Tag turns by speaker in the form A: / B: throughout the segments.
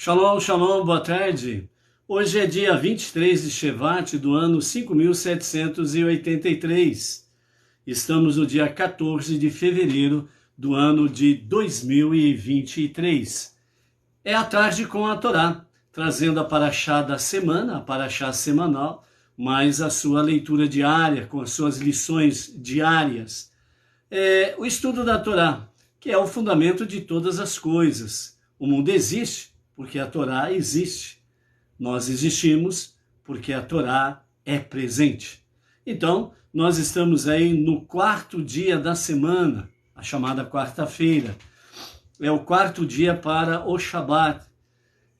A: Shalom, shalom, boa tarde. Hoje é dia 23 de Shevat do ano 5783. Estamos no dia 14 de fevereiro do ano de 2023. É a tarde com a Torá, trazendo a paraxá da semana, a paraxá semanal, mais a sua leitura diária, com as suas lições diárias. O estudo da Torá, que é o fundamento de todas as coisas. O mundo existe porque a Torá existe. Nós existimos porque a Torá é presente. Então, nós estamos aí no quarto dia da semana, a chamada quarta-feira. É o quarto dia para o Shabat.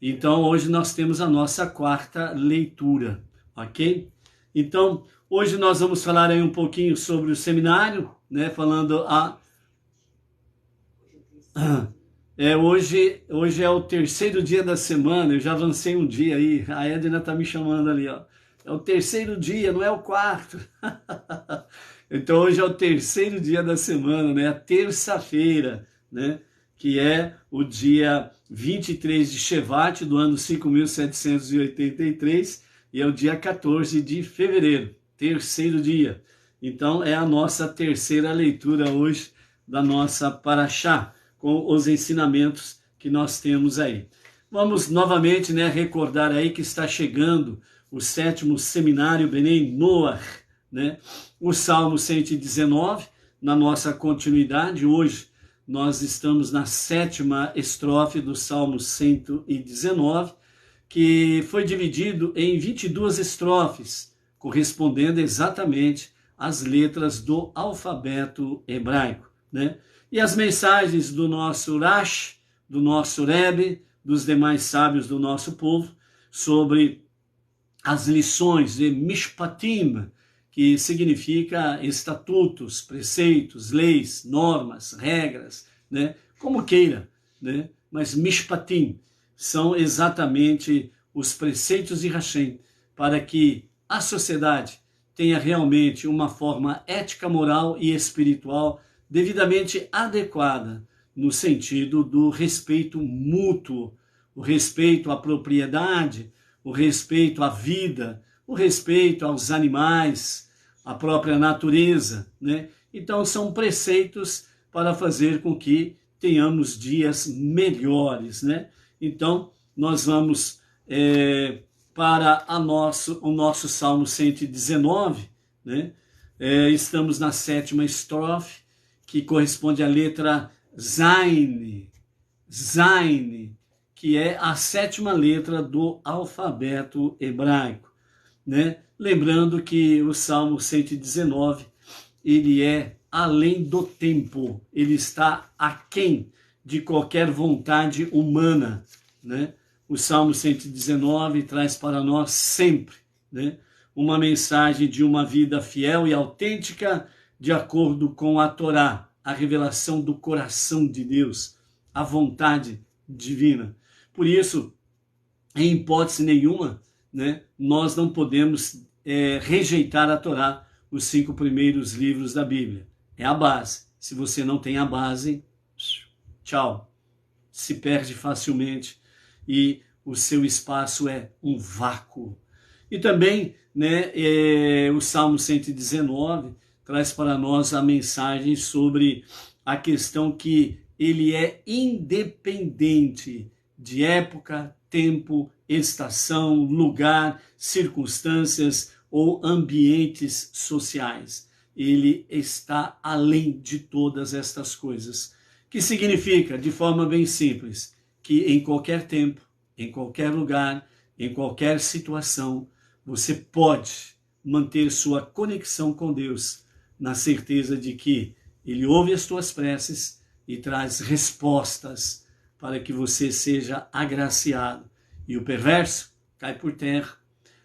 A: Então, hoje nós temos a nossa quarta leitura, ok? Então, hoje nós vamos falar aí um pouquinho sobre o seminário, né? Falando Hoje é o terceiro dia da semana, eu já avancei um dia aí, a Edna está me chamando ali, ó. É o terceiro dia, não é o quarto. Então hoje é o terceiro dia da semana, né? A terça-feira, né? Que é o dia 23 de Shevat do ano 5783 e é o dia 14 de fevereiro, terceiro dia. Então é a nossa terceira leitura hoje da nossa paraxá, com os ensinamentos que nós temos aí. Vamos novamente, né, recordar aí que está chegando o sétimo seminário Benei Noach, né? O Salmo 119, na nossa continuidade. Hoje nós estamos na sétima estrofe do Salmo 119, que foi dividido em 22 estrofes, correspondendo exatamente às letras do alfabeto hebraico, né? E as mensagens do nosso Rash, do nosso Rebbe, dos demais sábios do nosso povo, sobre as lições de Mishpatim, que significa estatutos, preceitos, leis, normas, regras, né? Como queira, né? Mas Mishpatim são exatamente os preceitos de Hashem, para que a sociedade tenha realmente uma forma ética, moral e espiritual devidamente adequada, no sentido do respeito mútuo, o respeito à propriedade, o respeito à vida, o respeito aos animais, à própria natureza, né? Então são preceitos para fazer com que tenhamos dias melhores, né? Então nós vamos para o nosso Salmo 119, né? Estamos na sétima estrofe, que corresponde à letra Zain, que é a sétima letra do alfabeto hebraico, né? Lembrando que o Salmo 119, ele é além do tempo, ele está aquém de qualquer vontade humana, né? O Salmo 119 traz para nós sempre, né, uma mensagem de uma vida fiel e autêntica, de acordo com a Torá, a revelação do coração de Deus, a vontade divina. Por isso, em hipótese nenhuma, né, nós não podemos rejeitar a Torá, os 5 primeiros livros da Bíblia. É a base. Se você não tem a base, tchau. Se perde facilmente e o seu espaço é um vácuo. E também, né, o Salmo 119 traz para nós a mensagem sobre a questão que ele é independente de época, tempo, estação, lugar, circunstâncias ou ambientes sociais. Ele está além de todas estas coisas. Que significa, de forma bem simples, que em qualquer tempo, em qualquer lugar, em qualquer situação, você pode manter sua conexão com Deus, na certeza de que Ele ouve as tuas preces e traz respostas para que você seja agraciado. E o perverso cai por terra,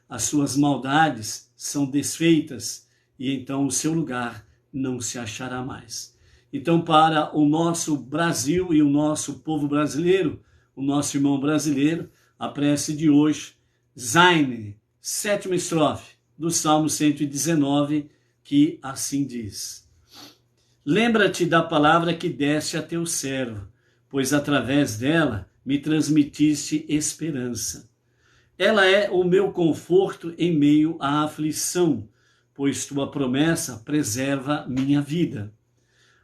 A: as suas maldades são desfeitas e então o seu lugar não se achará mais. Então, para o nosso Brasil e o nosso povo brasileiro, o nosso irmão brasileiro, a prece de hoje, Zain, sétima estrofe do Salmo 119, que assim diz: Lembra-te da palavra que deste a teu servo, pois através dela me transmitiste esperança. Ela é o meu conforto em meio à aflição, pois tua promessa preserva minha vida.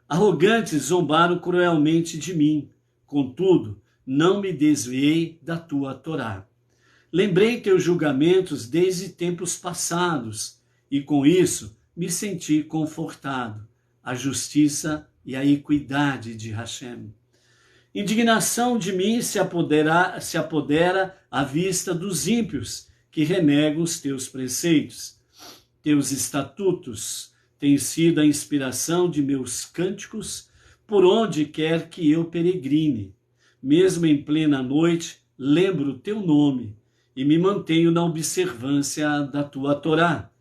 A: Arrogantes zombaram cruelmente de mim, contudo, não me desviei da tua Torá. Lembrei teus julgamentos desde tempos passados, e com isso me senti confortado. A justiça e a equidade de Hashem. Indignação de mim se apodera à vista dos ímpios, que renegam os teus preceitos. Teus estatutos têm sido a inspiração de meus cânticos, por onde quer que eu peregrine. Mesmo em plena noite, lembro teu nome, e me mantenho na observância da tua Torá.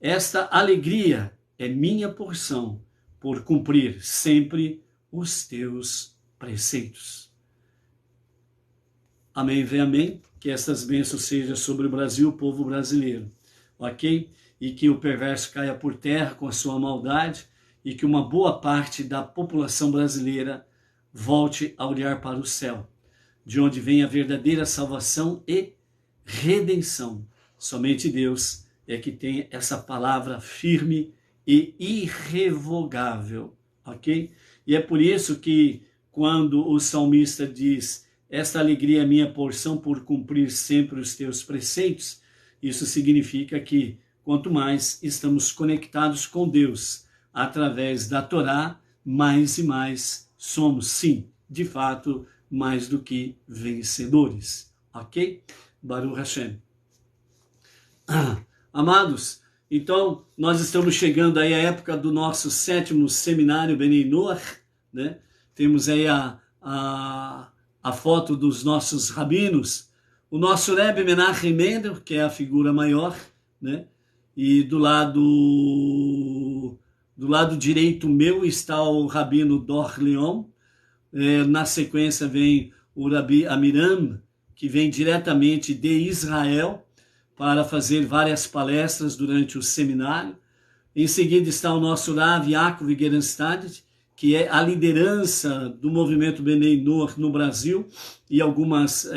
A: Esta alegria é minha porção, por cumprir sempre os teus preceitos. Amém, vem amém. Que estas bênçãos sejam sobre o Brasil, o povo brasileiro, ok? E que o perverso caia por terra com a sua maldade e que uma boa parte da população brasileira volte a olhar para o céu, de onde vem a verdadeira salvação e redenção. Somente Deus é que tem essa palavra firme e irrevogável, ok? E é por isso que quando o salmista diz, esta alegria é minha porção por cumprir sempre os teus preceitos, isso significa que quanto mais estamos conectados com Deus através da Torá, mais e mais somos, sim, de fato, mais do que vencedores, ok? Baruch Hashem. Amados, então nós estamos chegando aí à época do nosso 7º seminário Benei Noach, né? Temos aí a foto dos nossos rabinos, o nosso Rebbe Menachem Mendel, que é a figura maior, né? E do lado direito meu está o rabino Dor Leon, na sequência vem o Rabi Amiram, que vem diretamente de Israel para fazer várias palestras durante o seminário. Em seguida está o nosso Rav Yaakov Gerenstadt, que é a liderança do movimento Benei Noach no Brasil e algumas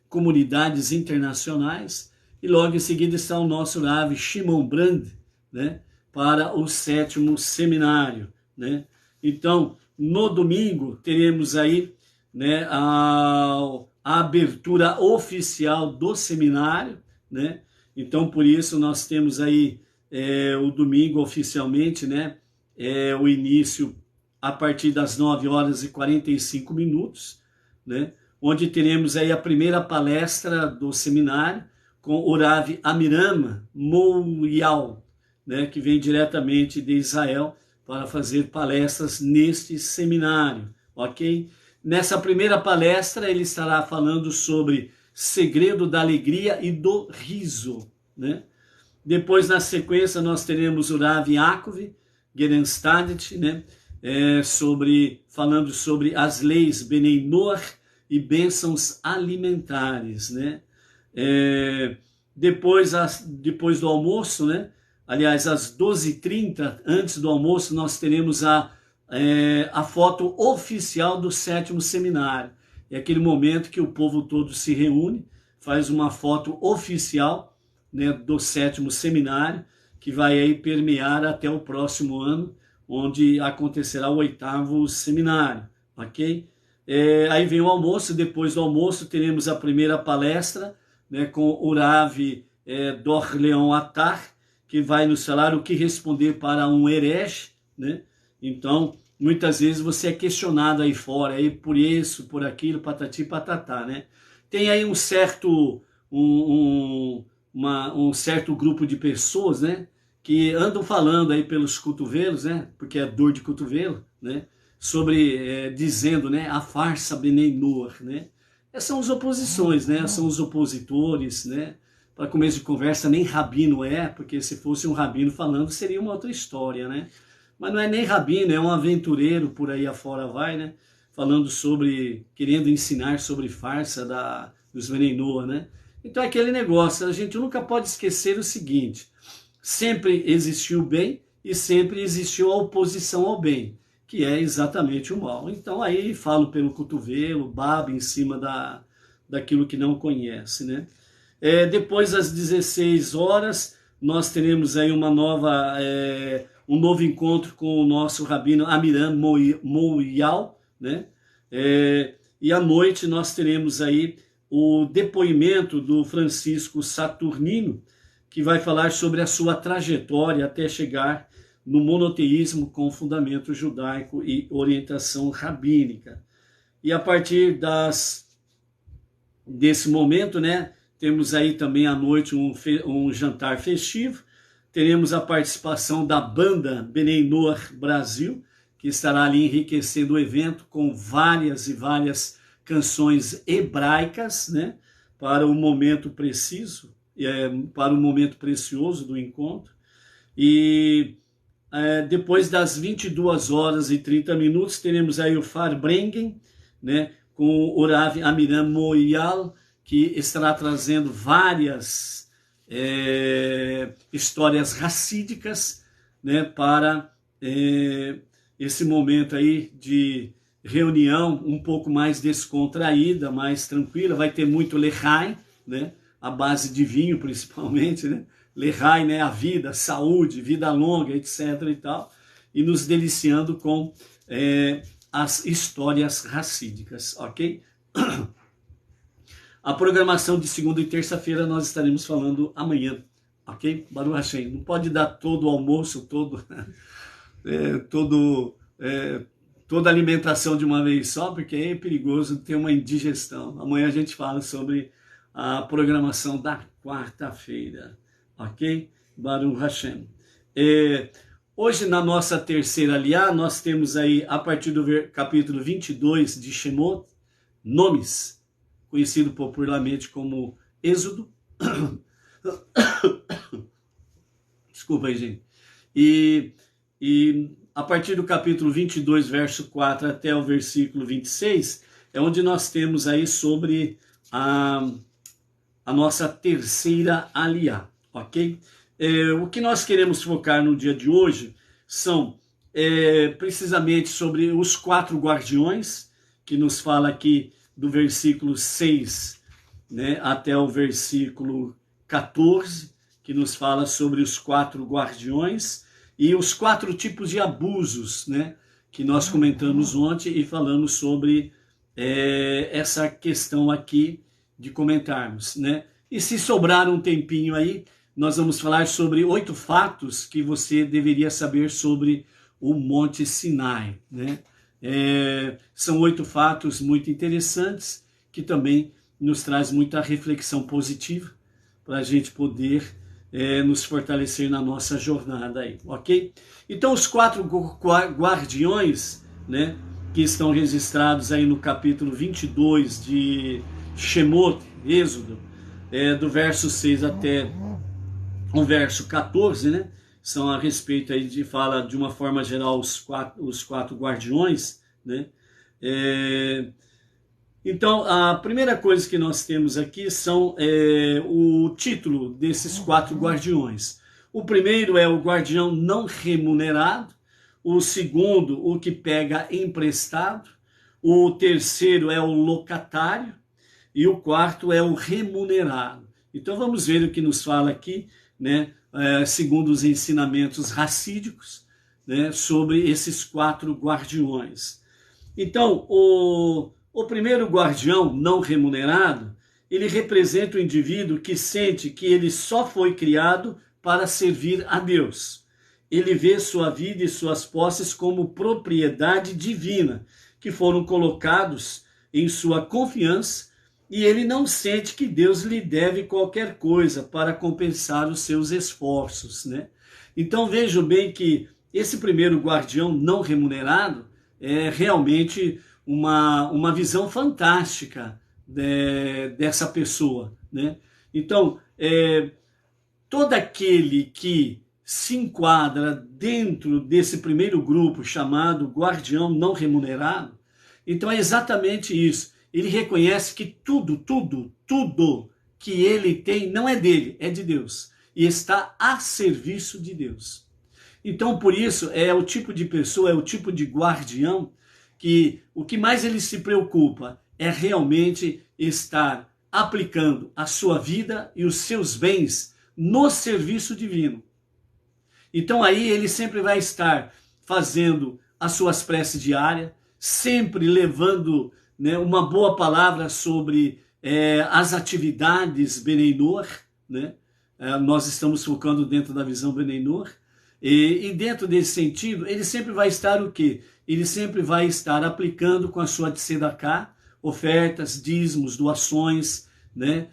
A: comunidades internacionais. E logo em seguida está o nosso Rav Shimon Brand, né, para o 7º seminário, né? Então, no domingo, teremos aí, né, a abertura oficial do seminário, né? Então, por isso, nós temos aí o domingo oficialmente, né, o início a partir das 9h45, né, onde teremos aí a primeira palestra do seminário com o Rav Amiram Mouyal, né, que vem diretamente de Israel para fazer palestras neste seminário, ok? Nessa primeira palestra ele estará falando sobre segredo da alegria e do riso, né? Depois, na sequência, nós teremos o Rav Yaakov Gerenstadt, né, falando sobre as leis Benei Noach e bênçãos alimentares, né? Depois do almoço, né? Aliás, às 12h30, antes do almoço, nós teremos a foto oficial do 7º seminário. É aquele momento que o povo todo se reúne, faz uma foto oficial, né, do 7º seminário, que vai aí permear até o próximo ano, onde acontecerá o 8º seminário, ok? Aí vem o almoço, depois do almoço teremos a primeira palestra, né, com o Rav Dor Leon Atar, que vai nos falar o que responder para um herege, né? Então, muitas vezes você é questionado aí fora, aí por isso, por aquilo, patati patatá, né? Tem aí um certo grupo de pessoas, né, que andam falando aí pelos cotovelos, né, porque é dor de cotovelo, né, sobre, dizendo, né, a farsa Benei Noach, né? São as oposições, né, são os opositores, né? Para começo de conversa, nem rabino porque se fosse um rabino falando, seria uma outra história, né? Mas não é nem rabino, é um aventureiro, por aí afora vai, né? Falando querendo ensinar sobre farsa dos Benei Noach, né? Então é aquele negócio, a gente nunca pode esquecer o seguinte, sempre existiu o bem e sempre existiu a oposição ao bem. que é exatamente o mal. Então aí falo pelo cotovelo, baba em cima daquilo que não conhece, né? Depois das 16 horas, nós teremos aí um novo encontro com o nosso rabino Amiram Mouyal, né? E à noite nós teremos aí o depoimento do Francisco Saturnino, que vai falar sobre a sua trajetória até chegar no monoteísmo com fundamento judaico e orientação rabínica. E a partir desse momento, né, temos aí também à noite um jantar festivo. Teremos a participação da banda Benei Noach Brasil, que estará ali enriquecendo o evento com várias e várias canções hebraicas, né, para o momento preciso, para o momento precioso do encontro. E depois das 22 horas e 30 minutos, teremos aí o Farbrengen, né, com o Rav Amiram Mouyal, que estará trazendo várias histórias racídicas, né, para esse momento aí de reunião um pouco mais descontraída, mais tranquila. Vai ter muito lehai, né, a base de vinho principalmente, né, lehai, né, a vida, saúde, vida longa, etc. e tal, e nos deliciando com as histórias racídicas, ok? A programação de segunda e terça-feira nós estaremos falando amanhã, ok? Baruch Hashem. Não pode dar todo o almoço, toda a alimentação de uma vez só, porque é perigoso ter uma indigestão. Amanhã a gente fala sobre a programação da quarta-feira, ok? Baruch Hashem. Hoje, na nossa terceira aliá, nós temos aí, a partir do capítulo 22 de Shemot, nomes, conhecido popularmente como Êxodo. Desculpa aí, gente. E a partir do capítulo 22, verso 4 até o versículo 26, é onde nós temos aí sobre a nossa terceira aliá, ok? O que nós queremos focar no dia de hoje são precisamente sobre os 4 guardiões, que nos fala aqui do versículo 6, né, até o versículo 14, que nos fala sobre os 4 guardiões e os 4 tipos de abusos, né, que nós comentamos ontem e falamos sobre essa questão aqui de comentarmos, né? E se sobrar um tempinho aí, nós vamos falar sobre 8 fatos que você deveria saber sobre o Monte Sinai, né? São 8 fatos muito interessantes que também nos traz muita reflexão positiva para a gente poder nos fortalecer na nossa jornada aí, ok? Então os 4 guardiões, né, que estão registrados aí no capítulo 22 de Shemot, Êxodo, do verso 6 até o verso 14, né, são a respeito aí fala de uma forma geral os quatro guardiões, né? Então, a primeira coisa que nós temos aqui são o título desses 4 guardiões. O primeiro é o guardião não remunerado, o segundo, o que pega emprestado, o terceiro é o locatário e o quarto é o remunerado. Então, vamos ver o que nos fala aqui, né, segundo os ensinamentos racídicos, né, sobre esses 4 guardiões. Então, o primeiro guardião não remunerado, ele representa o indivíduo que sente que ele só foi criado para servir a Deus. Ele vê sua vida e suas posses como propriedade divina, que foram colocados em sua confiança, e ele não sente que Deus lhe deve qualquer coisa para compensar os seus esforços, né? Então vejam bem que esse primeiro guardião não remunerado é realmente uma visão fantástica dessa pessoa, né? Então, todo aquele que se enquadra dentro desse primeiro grupo chamado guardião não remunerado, então é exatamente isso. Ele reconhece que tudo que ele tem não é dele, é de Deus. E está a serviço de Deus. Então, por isso, é o tipo de pessoa, é o tipo de guardião que o que mais ele se preocupa é realmente estar aplicando a sua vida e os seus bens no serviço divino. Então aí ele sempre vai estar fazendo as suas preces diárias, sempre levando, né, uma boa palavra sobre as atividades Beneinor, né? Nós estamos focando dentro da visão Beneinor, e dentro desse sentido, ele sempre vai estar o quê? Ele sempre vai estar aplicando com a sua tzedakah, ofertas, dízimos, doações, né?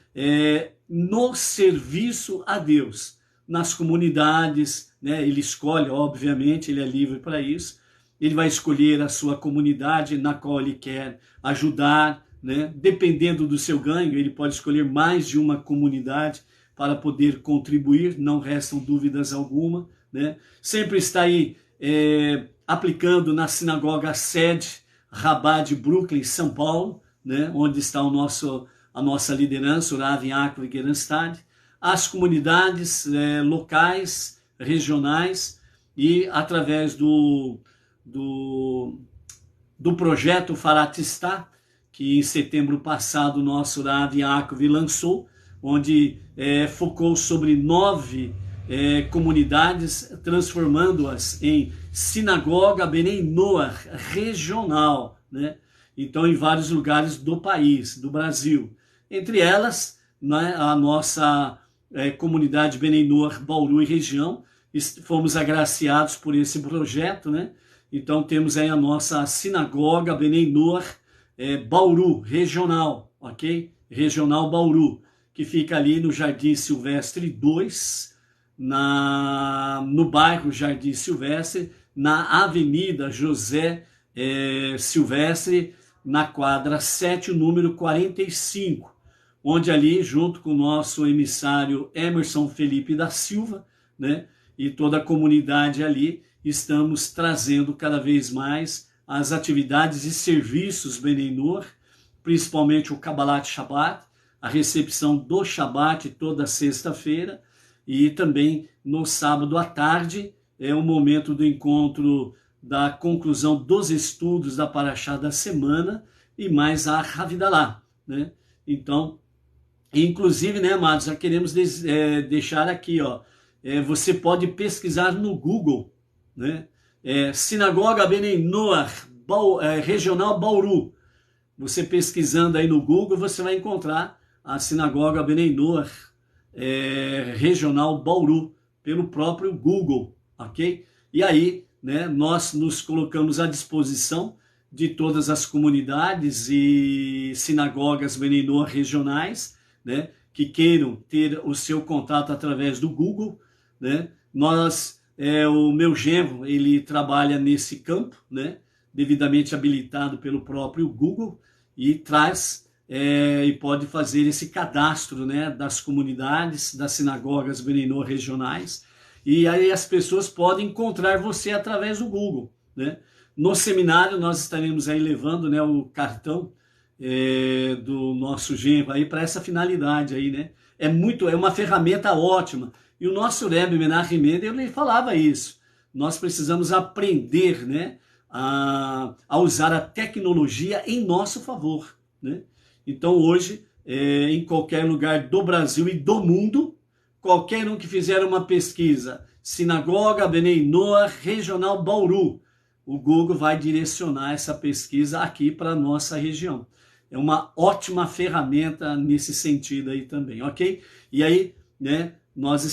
A: No serviço a Deus, nas comunidades, né? Ele escolhe, obviamente, ele é livre para isso, ele vai escolher a sua comunidade na qual ele quer ajudar, né? Dependendo do seu ganho, ele pode escolher mais de uma comunidade para poder contribuir, não restam dúvidas alguma, né? Sempre está aí aplicando na sinagoga sede Rabá de Brooklyn, São Paulo, né? Onde está a nossa liderança, o Rav Yaakov Gerenstad, as comunidades locais, regionais, e através do projeto Faratistá, que em setembro passado o nosso Rav Yaakov lançou, onde focou sobre 9 comunidades, transformando-as em sinagoga Benei Noach regional, né? Então, em vários lugares do país, do Brasil. Entre elas, né, a nossa comunidade Benei Noach Bauru e região, fomos agraciados por esse projeto, né? Então, temos aí a nossa sinagoga Benei Noach Bauru regional, ok? Regional Bauru, que fica ali no Jardim Silvestre 2, no bairro Jardim Silvestre, na Avenida José Silvestre, na quadra 7, o número 45, onde ali, junto com o nosso emissário Emerson Felipe da Silva, né, e toda a comunidade ali, estamos trazendo cada vez mais as atividades e serviços Beneinor, principalmente o Kabbalat Shabbat, a recepção do Shabbat toda sexta-feira, e também no sábado à tarde é o momento do encontro da conclusão dos estudos da Parashá da semana e mais a Havidalah, né? Então, inclusive, né, amados, já queremos deixar aqui, ó, você pode pesquisar no Google, né? Sinagoga Benei Noach, regional Bauru. Você pesquisando aí no Google, você vai encontrar a sinagoga Benei Noach, regional Bauru, pelo próprio Google, ok? E aí, né, nós nos colocamos à disposição de todas as comunidades e sinagogas Benei Noach regionais, né, que queiram ter o seu contato através do Google, né? O meu genro, ele trabalha nesse campo, né, devidamente habilitado pelo próprio Google, e traz e pode fazer esse cadastro, né, das comunidades, das sinagogas Benei Noach regionais, e aí as pessoas podem encontrar você através do Google, né? No seminário nós estaremos aí levando, né, o cartão do nosso genro aí para essa finalidade aí, né? É uma ferramenta ótima. E o nosso Rebbe Menachem Mendel, ele falava isso. Nós precisamos aprender, né, a usar a tecnologia em nosso favor, né? Então hoje, em qualquer lugar do Brasil e do mundo, qualquer um que fizer uma pesquisa, Sinagoga Benei Noach Regional Bauru, o Google vai direcionar essa pesquisa aqui para a nossa região. É uma ótima ferramenta nesse sentido aí também, ok? E aí, né, nós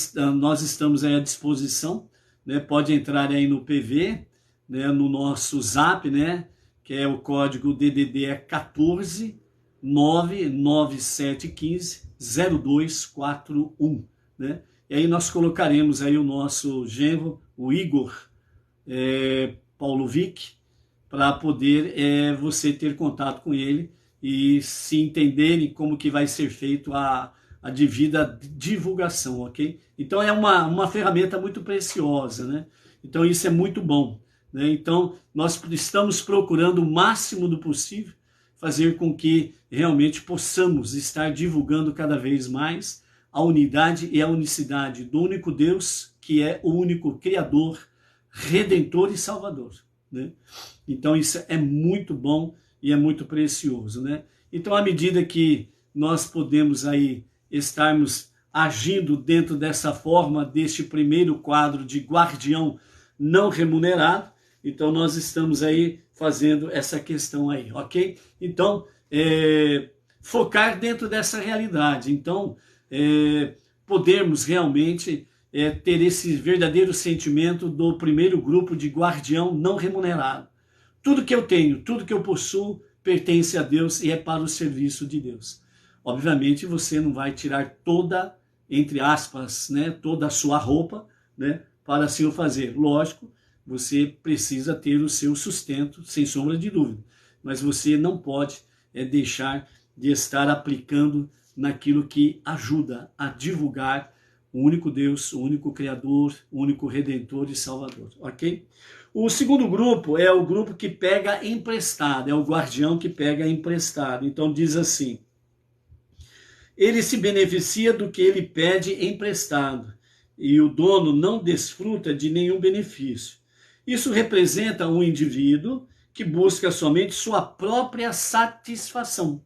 A: estamos aí à disposição, né? Pode entrar aí no PV, né, no nosso Zap, né, que é o código DDD 14 99715 0241, né? E aí nós colocaremos aí o nosso genro, o Igor Paulovic, para poder você ter contato com ele e se entenderem como que vai ser feito a devida divulgação, ok? Então é uma ferramenta muito preciosa, né? Então isso é muito bom, né? Então nós estamos procurando o máximo do possível fazer com que realmente possamos estar divulgando cada vez mais a unidade e a unicidade do único Deus, que é o único Criador, Redentor e Salvador, né? Então isso é muito bom e é muito precioso, né? Então, à medida que nós podemos aí estarmos agindo dentro dessa forma, deste primeiro quadro de guardião não remunerado, então nós estamos aí fazendo essa questão aí, ok? Então, focar dentro dessa realidade. Então, podermos realmente ter esse verdadeiro sentimento do primeiro grupo de guardião não remunerado. Tudo que eu tenho, tudo que eu possuo, pertence a Deus e é para o serviço de Deus. Obviamente, você não vai tirar toda, entre aspas, né, toda a sua roupa, né, para assim o fazer. Lógico, você precisa ter o seu sustento, sem sombra de dúvida. Mas você não pode deixar de estar aplicando naquilo que ajuda a divulgar o único Deus, o único Criador, o único Redentor e Salvador, ok? O segundo grupo é o grupo que pega emprestado, é o guardião que pega emprestado. Então diz assim: ele se beneficia do que ele pede emprestado, e o dono não desfruta de nenhum benefício. Isso representa um indivíduo que busca somente sua própria satisfação.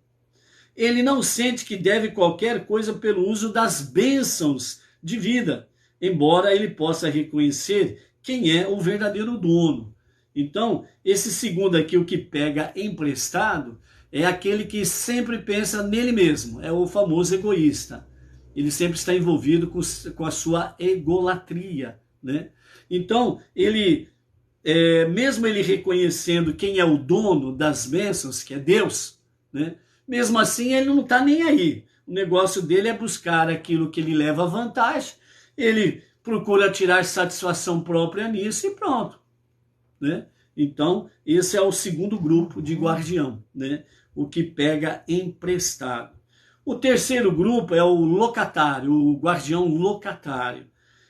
A: Ele não sente que deve qualquer coisa pelo uso das bênçãos de vida, embora ele possa reconhecer quem é o verdadeiro dono. Então, esse segundo aqui, o que pega emprestado, é aquele que sempre pensa nele mesmo, é o famoso egoísta. Ele sempre está envolvido com a sua egolatria, né? Então, ele, mesmo ele reconhecendo quem é o dono das bênçãos, que é Deus, né? Mesmo assim, ele não está nem aí. O negócio dele é buscar aquilo que ele leva vantagem, ele procura tirar satisfação própria nisso e pronto, né? Então, esse é o segundo grupo de guardião, né? O que pega emprestado. O terceiro grupo é o locatário, o guardião locatário.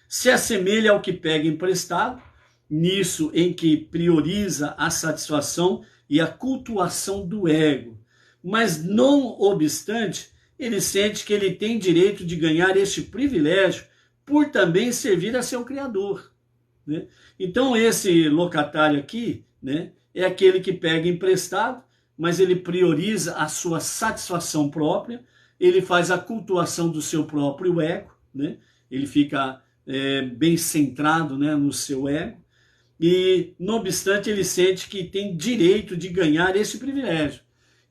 A: Se assemelha ao que pega emprestado, nisso em que prioriza a satisfação e a cultuação do ego. Mas, não obstante, ele sente que ele tem direito de ganhar este privilégio por também servir a seu Criador, né? Então, esse locatário aqui, né, é aquele que pega emprestado, mas ele prioriza a sua satisfação própria, ele faz a cultuação do seu próprio ego, né? Ele fica bem centrado, né, no seu ego, e, não obstante, ele sente que tem direito de ganhar esse privilégio.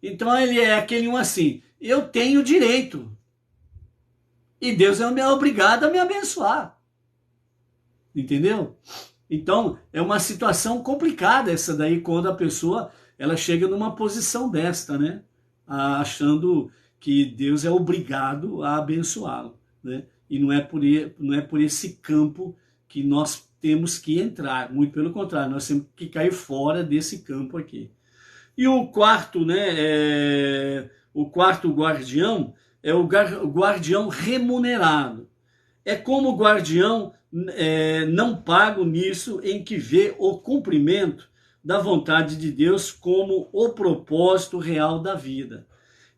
A: Então, ele é aquele um assim: eu tenho direito, e Deus é obrigado a me abençoar. Entendeu? Então, é uma situação complicada essa daí, quando a pessoa ela chega numa posição desta, né? Achando que Deus é obrigado a abençoá-lo, né? E não é por esse campo que nós temos que entrar. Muito pelo contrário, nós temos que cair fora desse campo aqui. E o quarto, né? O quarto guardião é o guardião remunerado. É como o guardião não pago nisso, em que vê o cumprimento da vontade de Deus como o propósito real da vida.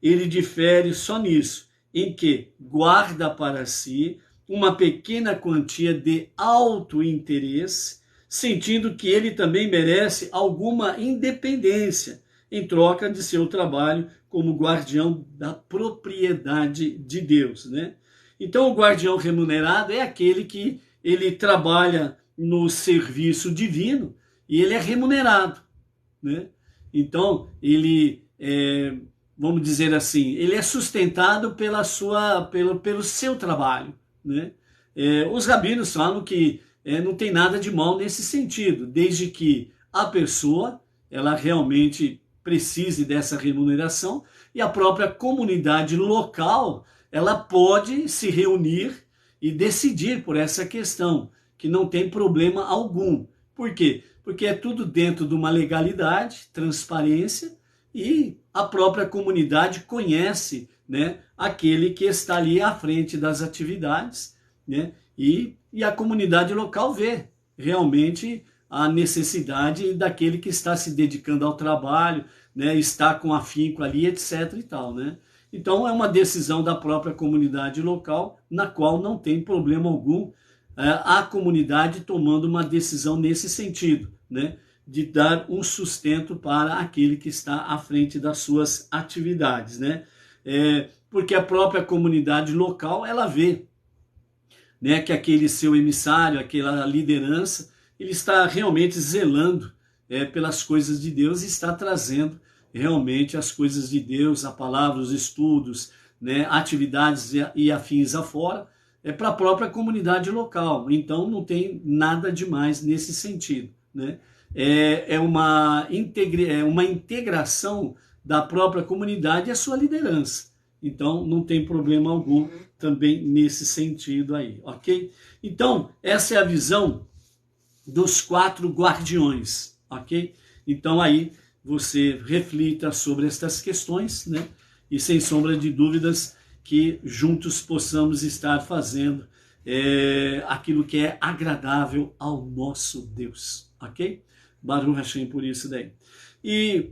A: Ele difere só nisso, em que guarda para si uma pequena quantia de auto-interesse, sentindo que ele também merece alguma independência em troca de seu trabalho como guardião da propriedade de Deus, né? Então, o guardião remunerado é aquele que ele trabalha no serviço divino e ele é remunerado, né? Então, ele, vamos dizer assim, ele é sustentado pelo seu trabalho, né? Os rabinos falam que não tem nada de mal nesse sentido, desde que a pessoa ela realmente precise dessa remuneração e a própria comunidade local ela pode se reunir e decidir por essa questão, que não tem problema algum. Por quê? Porque é tudo dentro de uma legalidade, transparência, e a própria comunidade conhece, né, aquele que está ali à frente das atividades, né, e a comunidade local vê realmente a necessidade daquele que está se dedicando ao trabalho, né, está com afinco ali, etc. e tal, né? Então, é uma decisão da própria comunidade local, na qual não tem problema algum a comunidade tomando uma decisão nesse sentido, né? De dar um sustento para aquele que está à frente das suas atividades, né? Porque a própria comunidade local, ela vê, né, que aquele seu emissário, aquela liderança, ele está realmente zelando pelas coisas de Deus e está trazendo realmente as coisas de Deus, a palavra, os estudos, né, atividades e afins afora, para a própria comunidade local. Então não tem nada demais nesse sentido, né? É uma integração da própria comunidade e a sua liderança. Então não tem problema algum também nesse sentido aí, ok? Então essa é a visão dos 4 guardiões, ok? Então aí você reflita sobre estas questões, né? E sem sombra de dúvidas que juntos possamos estar fazendo aquilo que é agradável ao nosso Deus, ok? Baruch Hashem por isso daí. E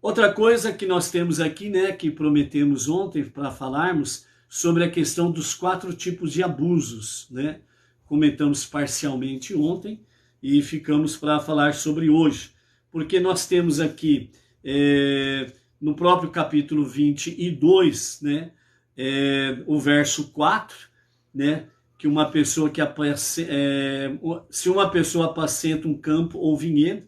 A: outra coisa que nós temos aqui, né, que prometemos ontem para falarmos sobre a questão dos 4 tipos de abusos, né? Comentamos parcialmente ontem e ficamos para falar sobre hoje, porque nós temos aqui no próprio capítulo 22, né, o verso 4, né, que uma pessoa que se uma pessoa apacenta um campo ou vinhedo,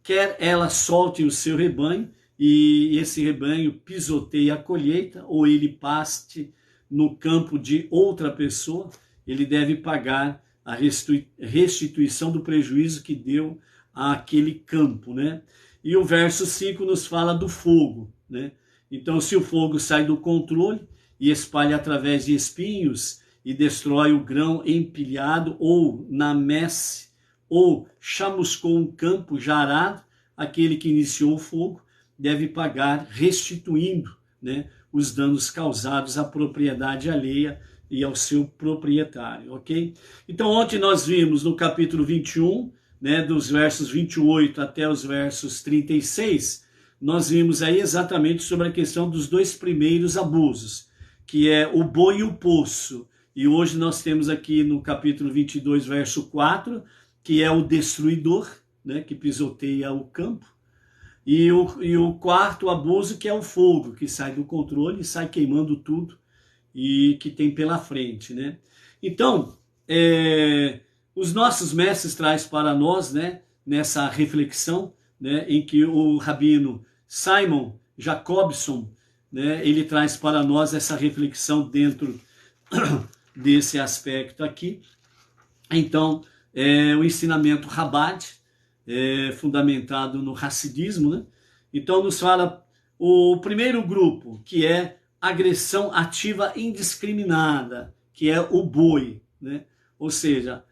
A: quer ela solte o seu rebanho e esse rebanho pisoteie a colheita, ou ele paste no campo de outra pessoa, ele deve pagar a restituição do prejuízo que deu àquele campo, né? E o verso 5 nos fala do fogo, né? Então, se o fogo sai do controle e espalha através de espinhos e destrói o grão empilhado ou na messe, ou chamuscou um campo já arado, aquele que iniciou o fogo deve pagar restituindo, né, os danos causados à propriedade alheia e ao seu proprietário, ok? Então ontem nós vimos no capítulo 21, né, dos versos 28 até os versos 36, nós vimos aí exatamente sobre a questão dos 2 primeiros abusos, que é o boi e o poço. E hoje nós temos aqui no capítulo 22, verso 4, que é o destruidor, né, que pisoteia o campo. E o quarto abuso, que é o fogo, que sai do controle e sai queimando tudo e que tem pela frente, né? Então, os nossos mestres trazem para nós, né, nessa reflexão, né, em que o rabino Simon Jacobson, né, ele traz para nós essa reflexão dentro desse aspecto aqui. Então, o ensinamento Chabad, fundamentado no Hassidismo, né? Então nos fala o primeiro grupo, que é agressão ativa indiscriminada, que é o boi, né? Ou seja,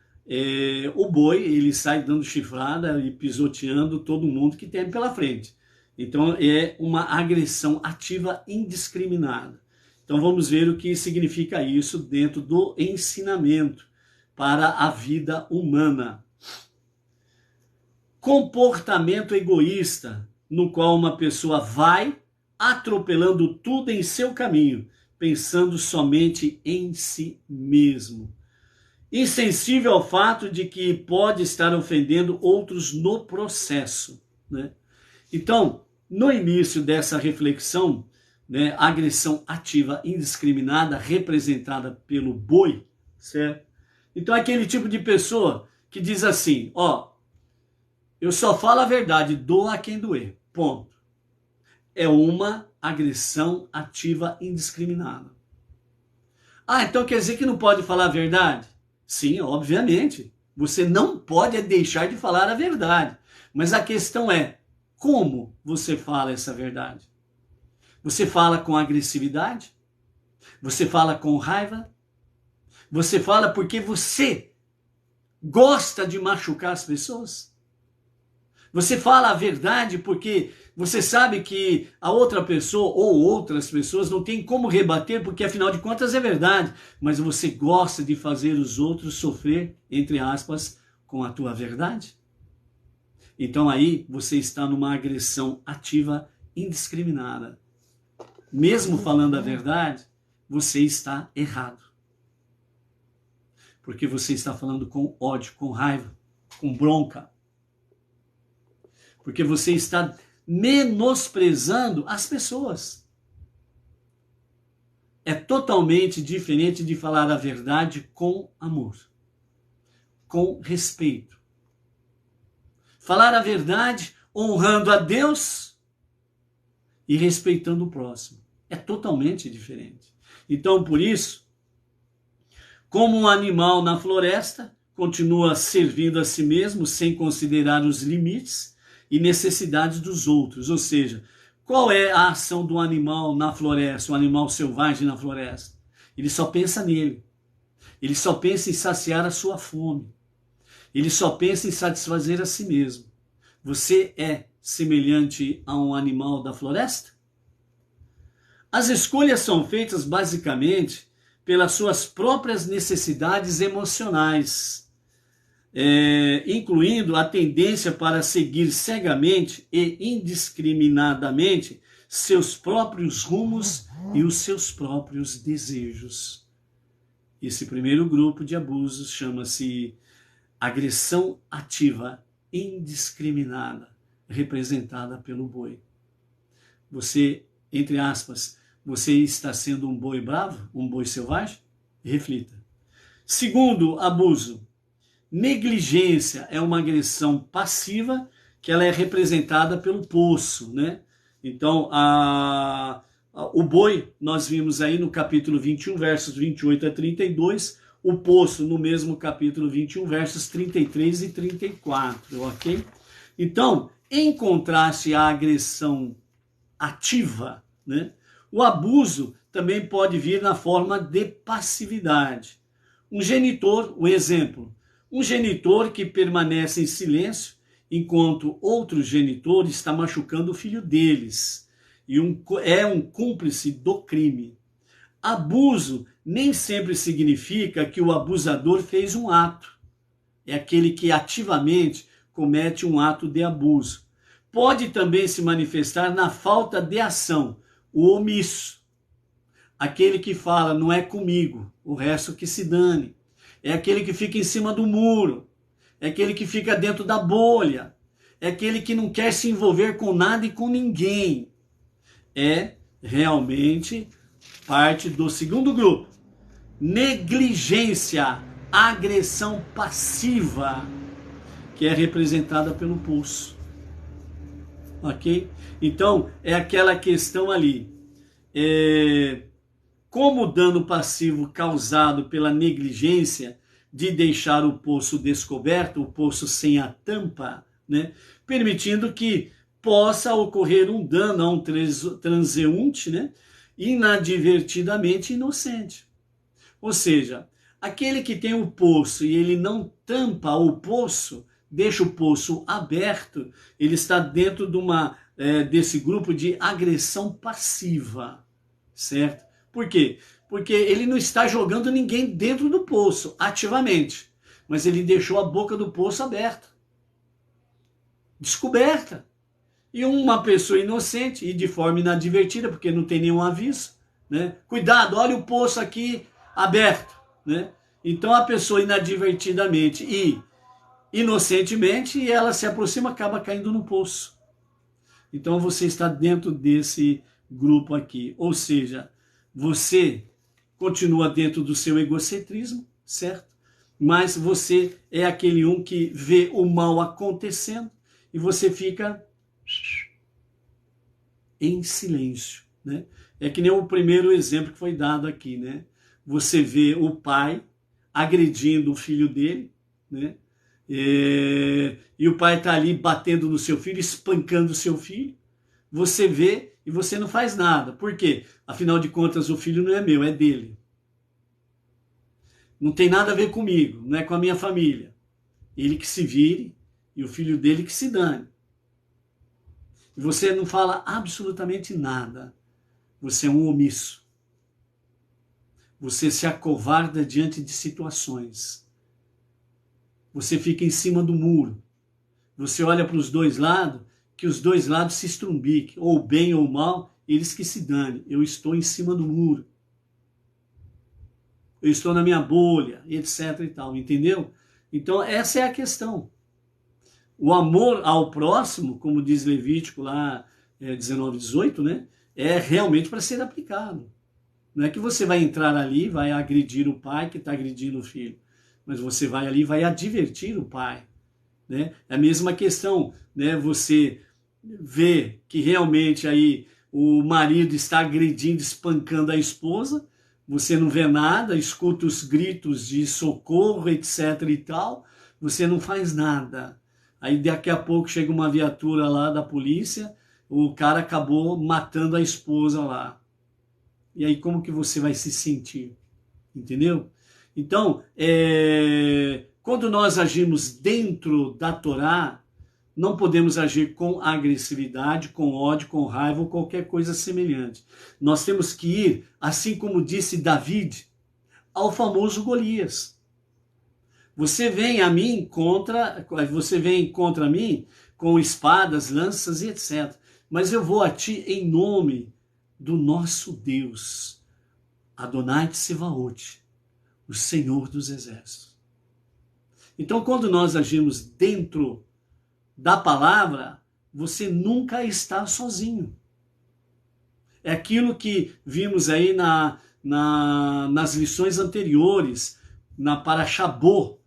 A: o boi, ele sai dando chifrada e pisoteando todo mundo que tem pela frente. Então é uma agressão ativa indiscriminada. Então vamos ver o que significa isso dentro do ensinamento para a vida humana. Comportamento egoísta, no qual uma pessoa vai atropelando tudo em seu caminho, pensando somente em si mesmo. Insensível ao fato de que pode estar ofendendo outros no processo, né? Então, no início dessa reflexão, né, agressão ativa indiscriminada representada pelo boi, certo? Então, aquele tipo de pessoa que diz assim, ó, eu só falo a verdade, doa a quem doer, ponto. É uma agressão ativa indiscriminada. Ah, então quer dizer que não pode falar a verdade? Sim, obviamente. Você não pode deixar de falar a verdade. Mas a questão é, como você fala essa verdade? Você fala com agressividade? Você fala com raiva? Você fala porque você gosta de machucar as pessoas? Você fala a verdade porque você sabe que a outra pessoa ou outras pessoas não tem como rebater, porque afinal de contas é verdade, mas você gosta de fazer os outros sofrer, entre aspas, com a tua verdade? Então aí você está numa agressão ativa indiscriminada. Mesmo falando a verdade, você está errado. porque você está falando com ódio, com raiva, com bronca. Porque você está menosprezando as pessoas. É totalmente diferente de falar a verdade com amor, com respeito. Falar a verdade honrando a Deus e respeitando o próximo. É totalmente diferente. Então, por isso, como um animal na floresta, continua servindo a si mesmo sem considerar os limites e necessidades dos outros. Ou seja, qual é a ação do animal na floresta, um animal selvagem na floresta? Ele só pensa nele. Ele só pensa em saciar a sua fome. Ele só pensa em satisfazer a si mesmo. Você é semelhante a um animal da floresta? As escolhas são feitas basicamente pelas suas próprias necessidades emocionais, incluindo a tendência para seguir cegamente e indiscriminadamente seus próprios rumos e os seus próprios desejos. Esse primeiro grupo de abusos chama-se agressão ativa indiscriminada, representada pelo boi. Você, entre aspas, você está sendo um boi bravo, um boi selvagem? Reflita. Segundo abuso, negligência é uma agressão passiva que ela é representada pelo poço, né? Então, o boi, nós vimos aí no capítulo 21, versos 28 a 32, o poço no mesmo capítulo 21, versos 33 e 34, ok? Então, em contraste à agressão ativa, né? O abuso também pode vir na forma de passividade. Um genitor, um exemplo, um genitor que permanece em silêncio enquanto outro genitor está machucando o filho deles e é um cúmplice do crime. Abuso nem sempre significa que o abusador fez um ato. É aquele que ativamente comete um ato de abuso. Pode também se manifestar na falta de ação, o omisso. Aquele que fala, não é comigo, o resto que se dane. É aquele que fica em cima do muro. É aquele que fica dentro da bolha. É aquele que não quer se envolver com nada e com ninguém. É realmente parte do segundo grupo. Negligência, agressão passiva, que é representada pelo pulso. Ok? Então, é aquela questão ali. Como o dano passivo causado pela negligência de deixar o poço descoberto, o poço sem a tampa, né? Permitindo que possa ocorrer um dano a um transeunte, né? Inadvertidamente inocente. Ou seja, aquele que tem o poço e ele não tampa o poço, deixa o poço aberto, ele está dentro de desse grupo de agressão passiva, certo? Por quê? Porque ele não está jogando ninguém dentro do poço, ativamente, mas ele deixou a boca do poço aberta, descoberta. E uma pessoa inocente e de forma inadvertida, porque não tem nenhum aviso, né? Cuidado, olha o poço aqui aberto, né? Então a pessoa inadvertidamente e inocentemente, ela se aproxima, acaba caindo no poço. Então você está dentro desse grupo aqui, ou seja, você continua dentro do seu egocentrismo, certo? Mas você é aquele um que vê o mal acontecendo e você fica em silêncio, né? É que nem o primeiro exemplo que foi dado aqui, né? Você vê o pai agredindo o filho dele, né? E o pai está ali batendo no seu filho, espancando o seu filho. Você vê e você não faz nada. Por quê? Afinal de contas, o filho não é meu, é dele. Não tem nada a ver comigo, não é com a minha família. Ele que se vire e o filho dele que se dane. E você não fala absolutamente nada. Você é um omisso. Você se acovarda diante de situações. Você fica em cima do muro. Você olha para os dois lados, que os dois lados se estrumbiquem, ou bem ou mal, eles que se danem. Eu estou em cima do muro. eu estou na minha bolha, etc e tal, entendeu? Então essa é a questão. O amor ao próximo, como diz Levítico lá 19, 18, né? É realmente para ser aplicado. Não é que você vai entrar ali e vai agredir o pai que está agredindo o filho, mas você vai ali e vai advertir o pai. Né? É a mesma questão, né? Você vê que realmente aí o marido está agredindo, espancando a esposa, você não vê nada, escuta os gritos de socorro, etc e tal, você não faz nada. Aí daqui a pouco chega uma viatura lá da polícia, o cara acabou matando a esposa lá. E aí como que você vai se sentir? Entendeu? Então, quando nós agimos dentro da Torá, não podemos agir com agressividade, com ódio, com raiva ou qualquer coisa semelhante. Nós temos que ir, assim como disse David, ao famoso Golias. Você vem contra mim com espadas, lanças e etc. Mas eu vou a ti em nome do nosso Deus, Adonai Tsevaot, o Senhor dos Exércitos. Então, quando nós agimos dentro da palavra, você nunca está sozinho. É aquilo que vimos aí nas lições anteriores, na Parashabô,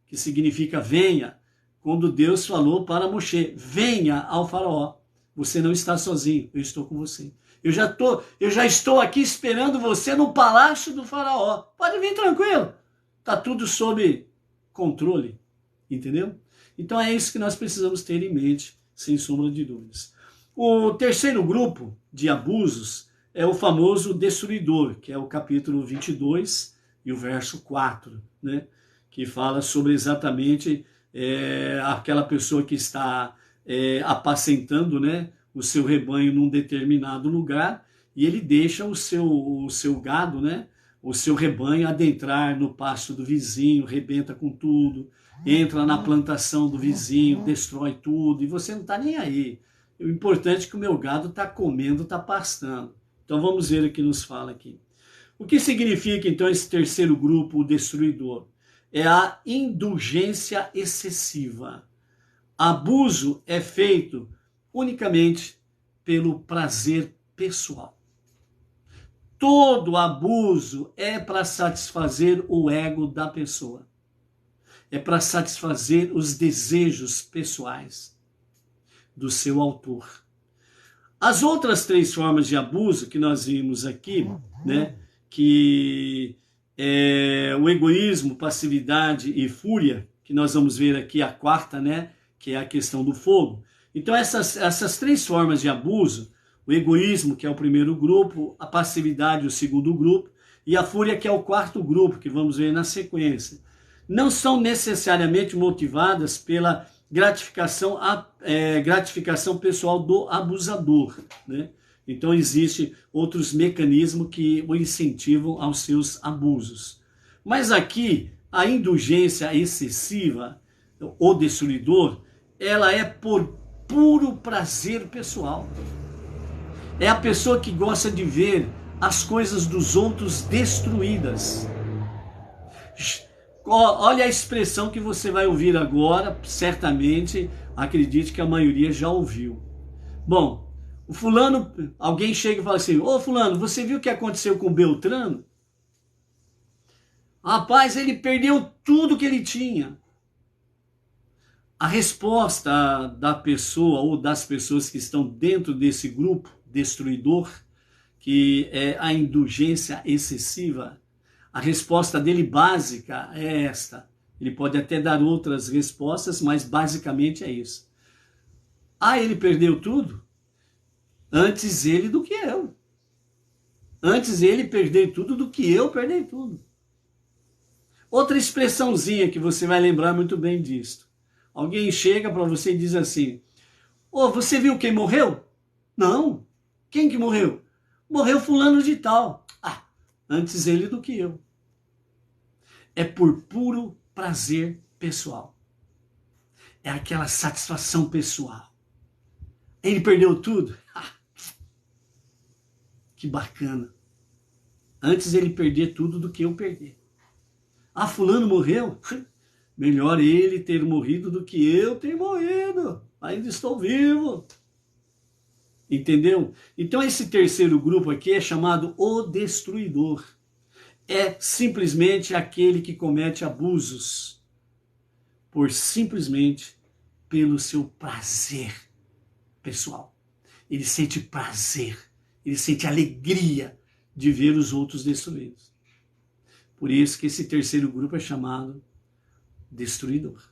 A: que significa venha, quando Deus falou para Moshe, venha ao faraó. Você não está sozinho, eu estou com você. Eu já estou aqui esperando você no palácio do faraó. Pode vir tranquilo. Está tudo sob controle. Entendeu? Então é isso que nós precisamos ter em mente, sem sombra de dúvidas. O terceiro grupo de abusos é o famoso destruidor, que é o capítulo 22 e o verso 4, né? Que fala sobre exatamente aquela pessoa que está apacentando, né, o seu rebanho num determinado lugar e ele deixa o seu gado, né, o seu rebanho adentrar no pasto do vizinho, rebenta com tudo, entra na plantação do vizinho, destrói tudo, e você não está nem aí. O importante é que o meu gado está comendo, está pastando. Então vamos ver o que nos fala aqui. O que significa então esse terceiro grupo, o destruidor? É a indulgência excessiva. Abuso é feito unicamente pelo prazer pessoal. Todo abuso é para satisfazer o ego da pessoa. É para satisfazer os desejos pessoais do seu autor. As outras três formas de abuso que nós vimos aqui, né, que é o egoísmo, passividade e fúria, que nós vamos ver aqui a quarta, né, que é a questão do fogo. Então essas três formas de abuso, o egoísmo, que é o primeiro grupo, a passividade, o segundo grupo, e a fúria, que é o quarto grupo, que vamos ver na sequência, não são necessariamente motivadas pela gratificação pessoal do abusador, né? Então existem outros mecanismos que o incentivam aos seus abusos. Mas aqui, a indulgência excessiva, o destruidor, ela é por puro prazer pessoal. É a pessoa que gosta de ver as coisas dos outros destruídas. Olha a expressão que você vai ouvir agora, certamente, acredite que a maioria já ouviu. Bom, o fulano, alguém chega e fala assim, ô fulano, você viu o que aconteceu com o Beltrano? Rapaz, ele perdeu tudo que ele tinha. A resposta da pessoa ou das pessoas que estão dentro desse grupo destruidor, que é a indulgência excessiva, a resposta dele básica é esta. Ele pode até dar outras respostas, mas basicamente é isso. Ah, ele perdeu tudo? Antes ele do que eu. Antes ele perder tudo do que eu perder tudo. Outra expressãozinha que você vai lembrar muito bem disto. Alguém chega para você e diz assim, ô, você viu quem morreu? Não. Quem que morreu? Morreu fulano de tal. Ah, antes ele do que eu. É por puro prazer pessoal. É aquela satisfação pessoal. Ele perdeu tudo? Ah, que bacana. Antes ele perder tudo do que eu perder. Ah, fulano morreu? Melhor ele ter morrido do que eu ter morrido. Ainda estou vivo. Entendeu? Então esse terceiro grupo aqui é chamado o destruidor. É simplesmente aquele que comete abusos simplesmente pelo seu prazer pessoal. Ele sente prazer, ele sente alegria de ver os outros destruídos. Por isso que esse terceiro grupo é chamado destruidor.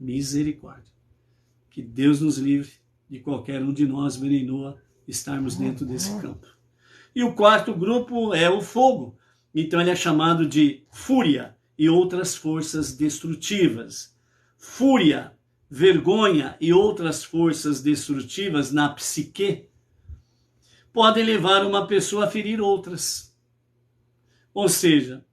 A: Misericórdia. Que Deus nos livre de qualquer um de nós, Beninoa, estarmos dentro desse campo. E o quarto grupo é o fogo. Então ele é chamado de fúria e outras forças destrutivas. Fúria, vergonha e outras forças destrutivas na psique podem levar uma pessoa a ferir outras. Ou seja,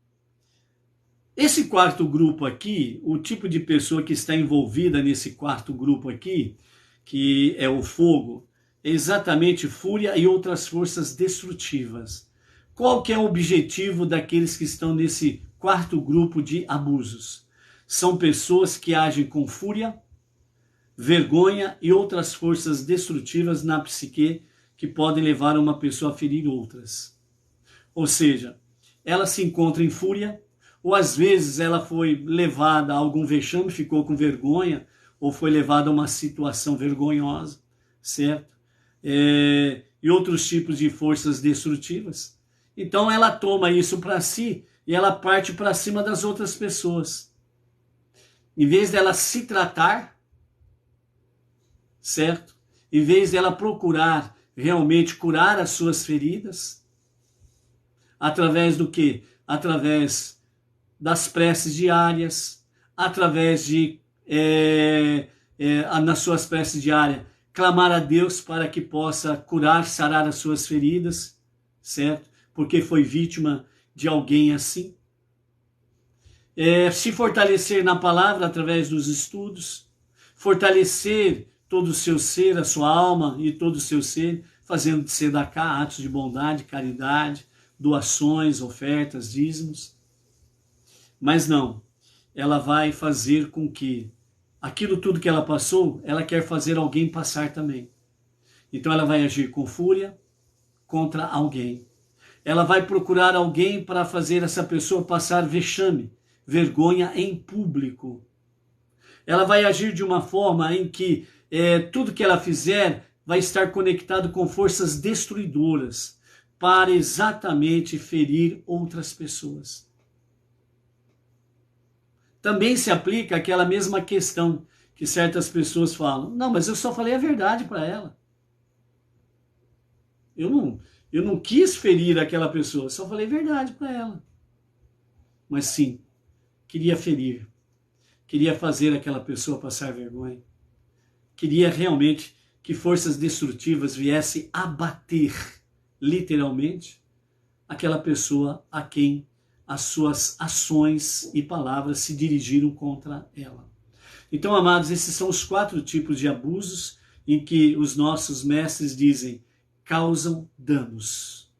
A: esse quarto grupo aqui, o tipo de pessoa que está envolvida nesse quarto grupo aqui, que é o fogo, é exatamente fúria e outras forças destrutivas. Qual que é o objetivo daqueles que estão nesse quarto grupo de abusos? São pessoas que agem com fúria, vergonha e outras forças destrutivas na psique que podem levar uma pessoa a ferir outras. Ou seja, ela se encontra em fúria, ou às vezes ela foi levada a algum vexame, ficou com vergonha, ou foi levada a uma situação vergonhosa, certo? E outros tipos de forças destrutivas. Então ela toma isso para si e ela parte para cima das outras pessoas. Em vez dela se tratar, certo? Em vez dela procurar realmente curar as suas feridas, através do quê? Através das preces diárias, através de, nas suas preces diárias, clamar a Deus para que possa curar, sarar as suas feridas, certo? Porque foi vítima de alguém assim. Se fortalecer na palavra através dos estudos, fortalecer todo o seu ser, a sua alma e todo o seu ser, fazendo de tzedakah, atos de bondade, caridade, doações, ofertas, dízimos. Mas não, ela vai fazer com que aquilo tudo que ela passou, ela quer fazer alguém passar também. Então ela vai agir com fúria contra alguém. Ela vai procurar alguém para fazer essa pessoa passar vexame, vergonha em público. Ela vai agir de uma forma em que tudo que ela fizer vai estar conectado com forças destruidoras para exatamente ferir outras pessoas. Também se aplica aquela mesma questão que certas pessoas falam. Não, mas eu só falei a verdade para ela. Eu não quis ferir aquela pessoa, só falei a verdade para ela. Mas sim, queria ferir. Queria fazer aquela pessoa passar vergonha. Queria realmente que forças destrutivas viessem abater, literalmente, aquela pessoa a quem as suas ações e palavras se dirigiram contra ela. Então, amados, esses são os 4 tipos de abusos em que os nossos mestres dizem causam danos.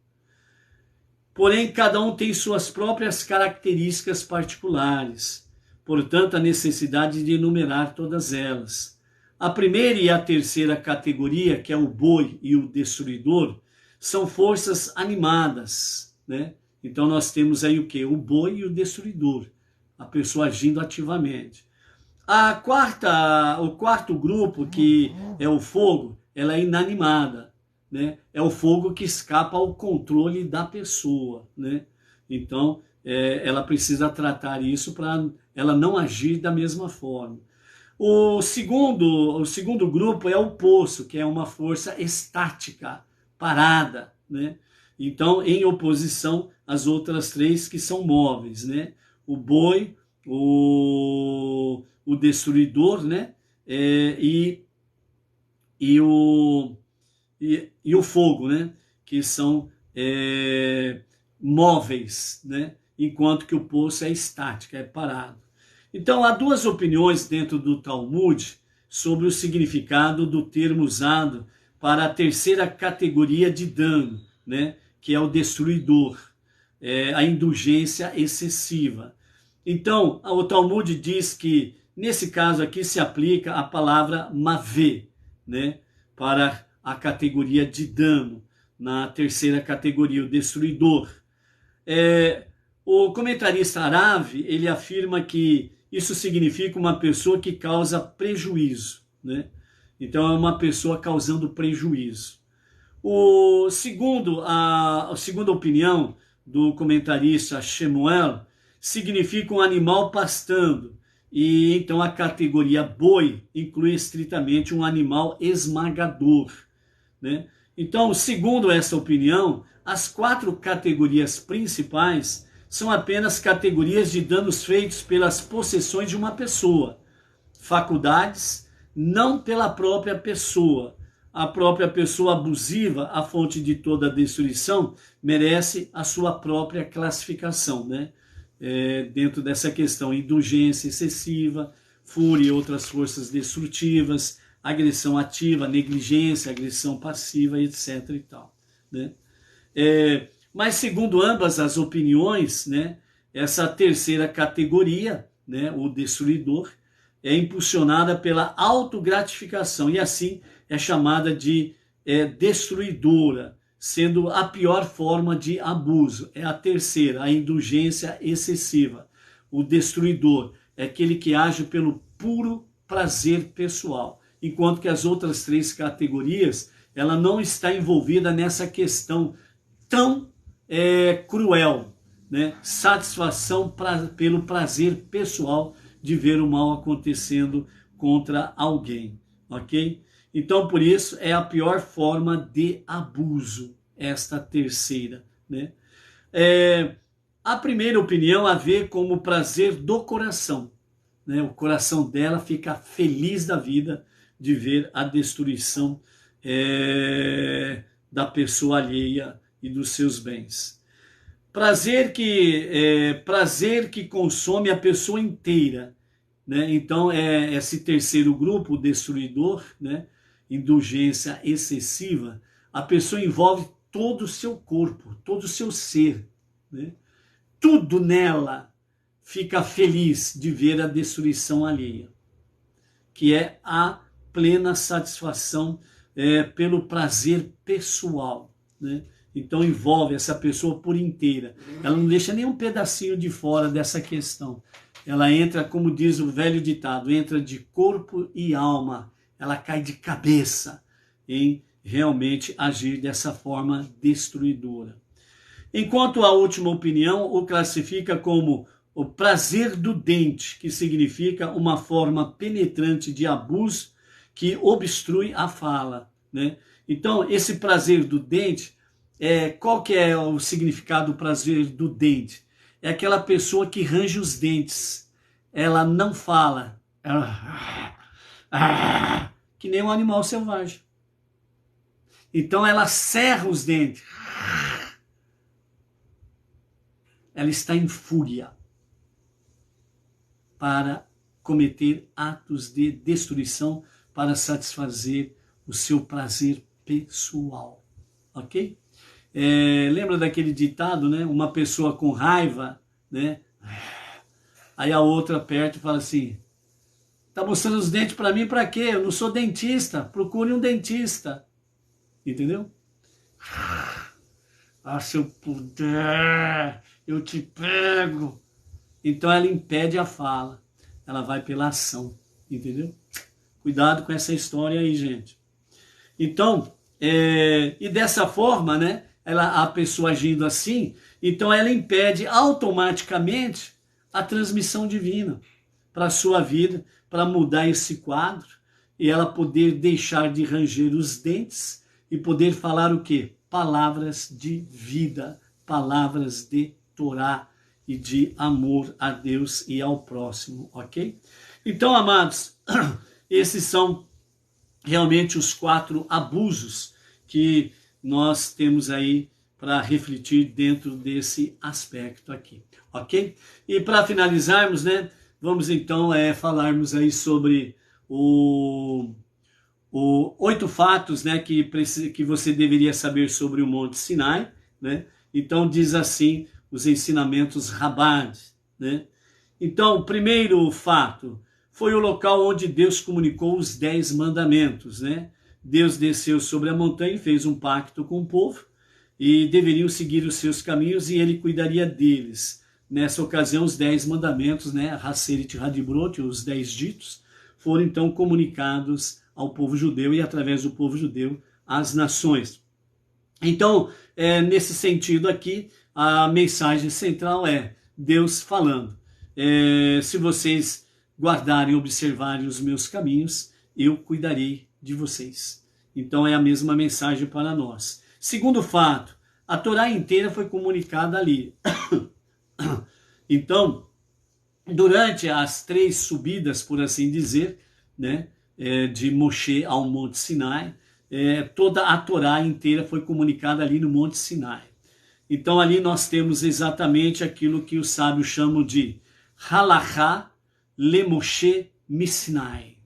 A: Porém, cada um tem suas próprias características particulares. Portanto, a necessidade de enumerar todas elas. A primeira e a terceira categoria, que é o boi e o destruidor, são forças animadas, né? Então nós temos aí o quê? O boi e o destruidor, a pessoa agindo ativamente. O quarto grupo, que é o fogo, ela é inanimada, né? É o fogo que escapa ao controle da pessoa, né? Então ela precisa tratar isso para ela não agir da mesma forma. O segundo grupo é o poço, que é uma força estática, parada, né? Então, em oposição às outras 3 que são móveis, né? O boi, o destruidor, né? E o fogo, né? Que são móveis, né? Enquanto que o poço é estático, é parado. Então, há 2 opiniões dentro do Talmud sobre o significado do termo usado para a terceira categoria de dano, né? Que é o destruidor, a indulgência excessiva. Então, o Talmud diz que, nesse caso aqui, se aplica a palavra mavê, né, para a categoria de dano, na terceira categoria, o destruidor. O comentarista Arav, ele afirma que isso significa uma pessoa que causa prejuízo, né? Então é uma pessoa causando prejuízo. A segunda opinião do comentarista Shemuel significa um animal pastando, e então a categoria boi inclui estritamente um animal esmagador, né? Então, segundo essa opinião, as 4 categorias principais são apenas categorias de danos feitos pelas possessões de uma pessoa, faculdades, não pela própria pessoa. A própria pessoa abusiva, a fonte de toda a destruição, merece a sua própria classificação, né? Dentro dessa questão, indulgência excessiva, fúria e outras forças destrutivas, agressão ativa, negligência, agressão passiva, etc. e tal, né? Mas segundo ambas as opiniões, né, essa terceira categoria, né, o destruidor, é impulsionada pela autogratificação e assim é chamada de destruidora, sendo a pior forma de abuso. É a terceira, a indulgência excessiva. O destruidor é aquele que age pelo puro prazer pessoal, enquanto que as outras 3 categorias, ela não está envolvida nessa questão tão cruel, né? Satisfação pelo prazer pessoal de ver o mal acontecendo contra alguém, ok? Então, por isso, é a pior forma de abuso, esta terceira, né? A primeira opinião a ver como prazer do coração, né? O coração dela fica feliz da vida de ver a destruição da pessoa alheia e dos seus bens. Prazer que consome a pessoa inteira, né? Então esse terceiro grupo, o destruidor, né? Indulgência excessiva, a pessoa envolve todo o seu corpo, todo o seu ser, né? Tudo nela fica feliz de ver a destruição alheia, que é a plena satisfação pelo prazer pessoal, né? Então envolve essa pessoa por inteira. Ela não deixa nenhum pedacinho de fora dessa questão. Ela entra, como diz o velho ditado, entra de corpo e alma. Ela cai de cabeça em realmente agir dessa forma destruidora. Enquanto a última opinião o classifica como o prazer do dente, que significa uma forma penetrante de abuso que obstrui a fala, né? Então, esse prazer do dente, qual que é o significado do prazer do dente? É aquela pessoa que range os dentes. Ela não fala. Que nem um animal selvagem. Então, ela cerra os dentes. Ela está em fúria para cometer atos de destruição para satisfazer o seu prazer pessoal, ok? Lembra daquele ditado, né? Uma pessoa com raiva, né? Aí a outra perto fala assim, tá mostrando os dentes para mim para quê? Eu não sou dentista, procure um dentista, entendeu? Ah, se eu puder, eu te pego. Então ela impede a fala, ela vai pela ação, entendeu? Cuidado com essa história aí, gente. Então, e dessa forma, né, a pessoa agindo assim, então ela impede automaticamente a transmissão divina para a sua vida, para mudar esse quadro, e ela poder deixar de ranger os dentes e poder falar o quê? Palavras de vida, palavras de Torá e de amor a Deus e ao próximo, ok? Então, amados, esses são realmente os 4 abusos que nós temos aí para refletir dentro desse aspecto aqui, ok? E para finalizarmos, né, vamos então falarmos aí sobre o 8 fatos, né, que você deveria saber sobre o Monte Sinai, né? Então diz assim os ensinamentos Chabad, né? Então, o primeiro fato foi o local onde Deus comunicou os 10 mandamentos, né? Deus desceu sobre a montanha e fez um pacto com o povo e deveriam seguir os seus caminhos e ele cuidaria deles. Nessa ocasião, os 10 mandamentos, né? Haseret Hadibrot, os 10 ditos, foram então comunicados ao povo judeu e através do povo judeu às nações. Então, nesse sentido aqui, a mensagem central é Deus falando. Se vocês guardarem e observarem os meus caminhos, eu cuidarei de vocês. Então é a mesma mensagem para nós. Segundo fato, a Torá inteira foi comunicada ali. Então, durante as 3 subidas, por assim dizer, né, de Moshe ao Monte Sinai, toda a Torá inteira foi comunicada ali no Monte Sinai. Então ali nós temos exatamente aquilo que os sábios chamam de Halachá le Moshe Missinai.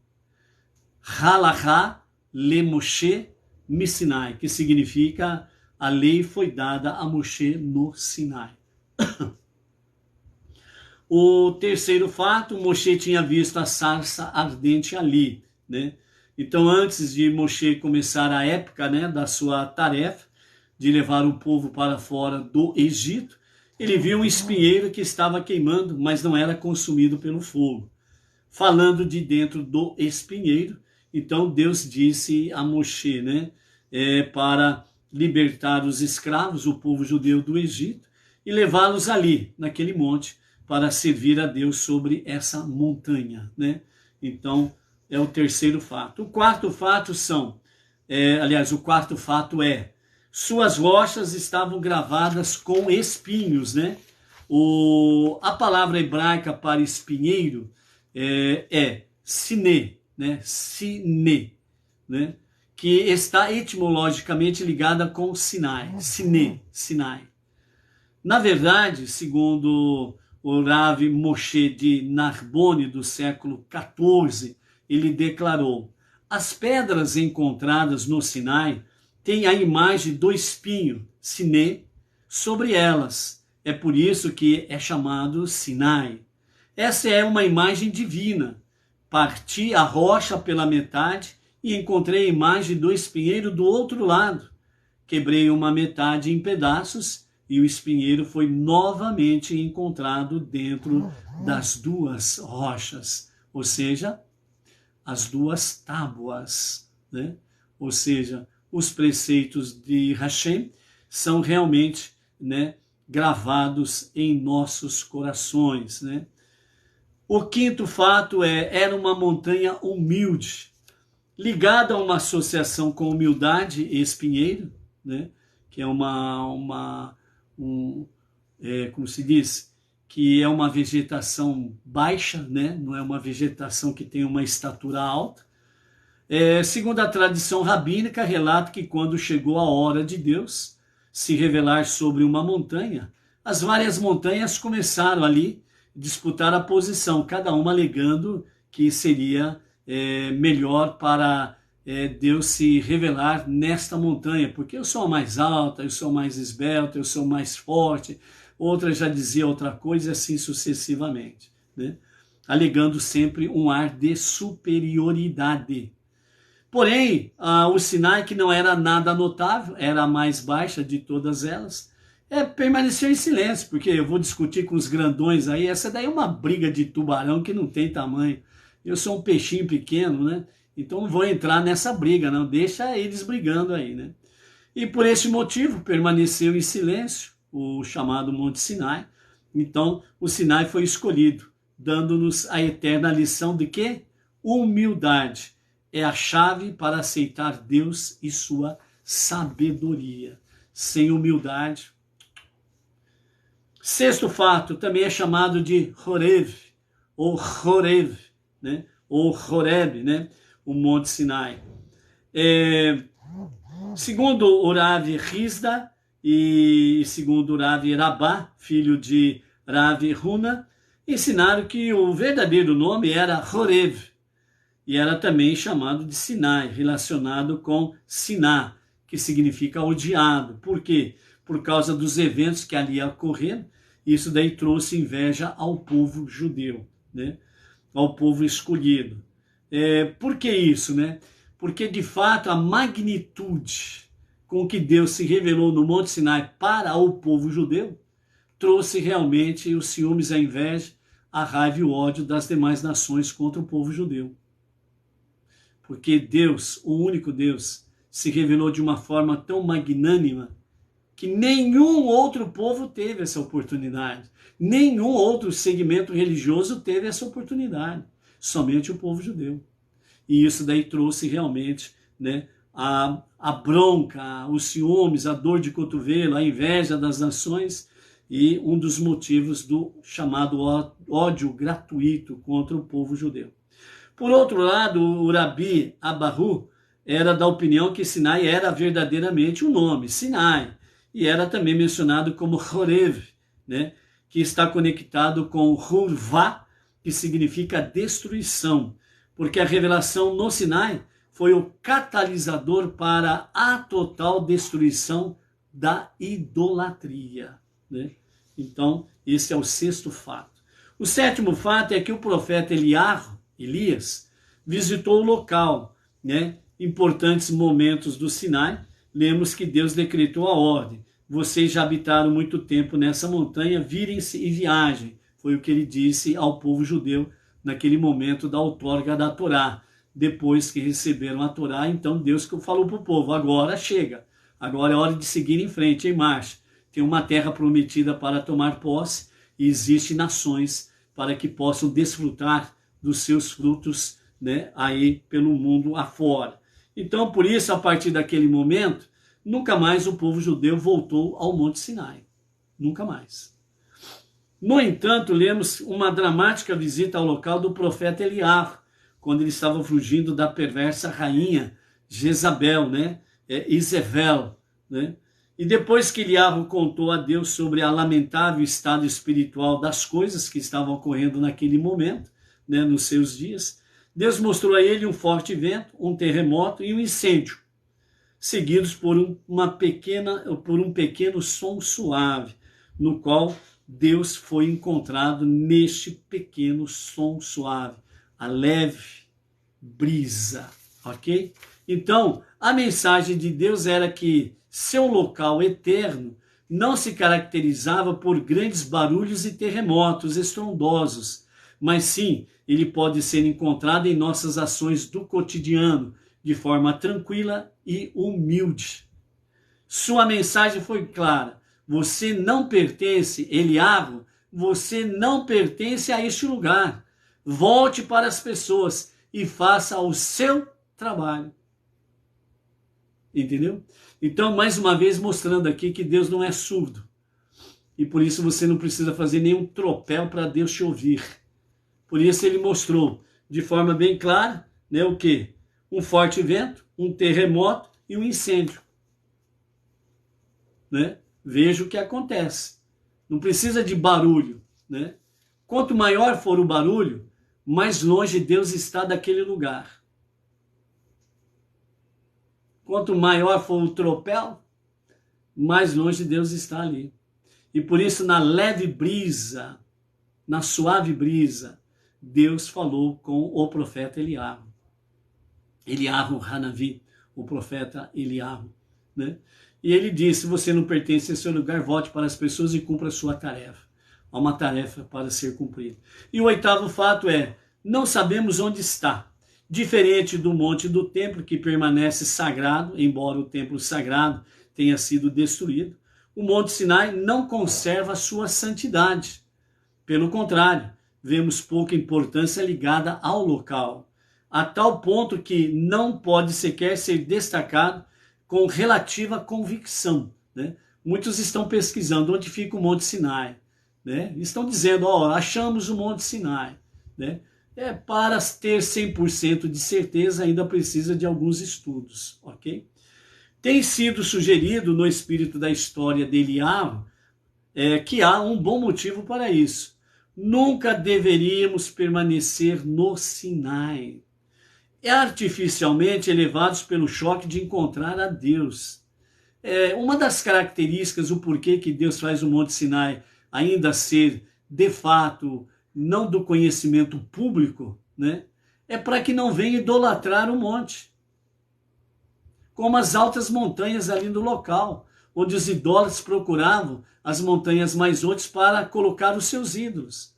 A: Halachá le Moshe Missinai, que significa a lei foi dada a Moshe no Sinai. O terceiro fato, Moshe tinha visto a sarça ardente ali, né? Então, antes de Moshe começar a época, né, da sua tarefa de levar o povo para fora do Egito, ele viu um espinheiro que estava queimando, mas não era consumido pelo fogo. Falando de dentro do espinheiro, então Deus disse a Moshe, né, para libertar os escravos, o povo judeu do Egito, e levá-los ali, naquele monte, para servir a Deus sobre essa montanha, né? Então, é o terceiro fato. O quarto fato o quarto fato é, suas rochas estavam gravadas com espinhos, né? A palavra hebraica para espinheiro é siné, né? Siné, né? Que está etimologicamente ligada com Sinai, siné, Sinai. Na verdade, segundo o Rav Moshe de Narbonne, do século XIV, ele declarou: as pedras encontradas no Sinai têm a imagem do espinho, siné, sobre elas. É por isso que é chamado Sinai. Essa é uma imagem divina. Parti a rocha pela metade e encontrei a imagem do espinheiro do outro lado. Quebrei uma metade em pedaços e o espinheiro foi novamente encontrado dentro das 2 rochas, ou seja, as 2 tábuas, né? Ou seja, os preceitos de Hashem são realmente, né, gravados em nossos corações, né? O quinto fato era uma montanha humilde, ligada a uma associação com humildade e espinheiro, né? Que é como se diz, que é uma vegetação baixa, né? Não é uma vegetação que tem uma estatura alta. Segundo a tradição rabínica, relata que quando chegou a hora de Deus se revelar sobre uma montanha, as várias montanhas começaram ali a disputar a posição, cada uma alegando que seria melhor para Deus se revelar nesta montanha, porque eu sou a mais alta, eu sou mais esbelta, eu sou mais forte, outra já dizia outra coisa, e assim sucessivamente, né? Alegando sempre um ar de superioridade. Porém, o Sinai, que não era nada notável, era a mais baixa de todas elas, permaneceu em silêncio, porque eu vou discutir com os grandões aí, essa daí é uma briga de tubarão que não tem tamanho. Eu sou um peixinho pequeno, né? Então não vou entrar nessa briga, não. Deixa eles brigando aí, né? E por esse motivo permaneceu em silêncio o chamado Monte Sinai. Então o Sinai foi escolhido, dando-nos a eterna lição de que humildade é a chave para aceitar Deus e sua sabedoria. Sem humildade. Sexto fato, também é chamado de Horev, ou Horev, né? Ou Horeb, né? O Monte Sinai. Segundo o Rav Hizda e segundo o Rav Rabá, filho de Rav Huna, ensinaram que o verdadeiro nome era Horev e era também chamado de Sinai, relacionado com Siná, que significa odiado. Por quê? Por causa dos eventos que ali ocorreram Isso daí trouxe inveja ao povo judeu, né? Ao povo escolhido. Por que isso, né? Porque de fato a magnitude com que Deus se revelou no Monte Sinai para o povo judeu trouxe realmente os ciúmes, a inveja, a raiva e o ódio das demais nações contra o povo judeu. Porque Deus, o único Deus, se revelou de uma forma tão magnânima que nenhum outro povo teve essa oportunidade. Nenhum outro segmento religioso teve essa oportunidade. Somente o povo judeu. E isso daí trouxe realmente, né, a bronca, os ciúmes, a dor de cotovelo, a inveja das nações e um dos motivos do chamado ódio gratuito contra o povo judeu. Por outro lado, o Rabi Abahu era da opinião que Sinai era verdadeiramente o nome, Sinai, e era também mencionado como Horev, né, que está conectado com Hurvá, que significa destruição, porque a revelação no Sinai foi o catalisador para a total destruição da idolatria, né? Então, esse é o sexto fato. O sétimo fato é que o profeta Elias, visitou o local, né? Importantes momentos do Sinai. Lemos que Deus decretou a ordem. Vocês já habitaram muito tempo nessa montanha, virem-se e viajem. Foi o que ele disse ao povo judeu naquele momento da outorga da Torá. Depois que receberam a Torá, então Deus falou para o povo, agora chega. Agora é hora de seguir em frente, em marcha. Tem uma terra prometida para tomar posse e existem nações para que possam desfrutar dos seus frutos, né, aí pelo mundo afora. Então, por isso, a partir daquele momento, nunca mais o povo judeu voltou ao Monte Sinai. Nunca mais. No entanto, lemos uma dramática visita ao local do profeta Eliahu, quando ele estava fugindo da perversa rainha Jezabel, né, Isabel, né? E depois que Eliahu contou a Deus sobre a lamentável estado espiritual das coisas que estavam ocorrendo naquele momento, né, nos seus dias, Deus mostrou a ele um forte vento, um terremoto e um incêndio, seguidos por um pequeno som suave, no qual Deus foi encontrado neste pequeno som suave, a leve brisa, ok? Então, a mensagem de Deus era que seu local eterno não se caracterizava por grandes barulhos e terremotos estrondosos, mas sim, ele pode ser encontrado em nossas ações do cotidiano, de forma tranquila e humilde. Sua mensagem foi clara: você não pertence, Eliahu, você não pertence a este lugar. Volte para as pessoas e faça o seu trabalho. Entendeu? Então, mais uma vez, mostrando aqui que Deus não é surdo. E por isso você não precisa fazer nenhum tropel para Deus te ouvir. Por isso ele mostrou de forma bem clara, né, o quê? Um forte vento, um terremoto e um incêndio. Né? Veja o que acontece. Não precisa de barulho. Né? Quanto maior for o barulho, mais longe Deus está daquele lugar. Quanto maior for o tropel, mais longe Deus está ali. E por isso, na leve brisa, na suave brisa, Deus falou com o profeta Eliahu. Eliahu Hanavi, o profeta Eliahu. Né? E ele disse: você não pertence a seu lugar, volte para as pessoas e cumpra a sua tarefa. Há uma tarefa para ser cumprida. E o oitavo fato é: não sabemos onde está. Diferente do monte do templo, que permanece sagrado, embora o templo sagrado tenha sido destruído, o Monte Sinai não conserva sua santidade. Pelo contrário, vemos pouca importância ligada ao local, a tal ponto que não pode sequer ser destacado com relativa convicção. Né? Muitos estão pesquisando onde fica o Monte Sinai. Né? Estão dizendo, achamos o Monte Sinai. Né? Para ter 100% de certeza, ainda precisa de alguns estudos, ok? Tem sido sugerido no espírito da história de Eliahu que há um bom motivo para isso. Nunca deveríamos permanecer no Sinai, artificialmente elevados pelo choque de encontrar a Deus. Uma das características, o porquê que Deus faz o Monte Sinai ainda ser, de fato, não do conhecimento público, né? É para que não venha idolatrar o monte. Como as altas montanhas ali no local, onde os idólatras procuravam as montanhas mais altas para colocar os seus ídolos.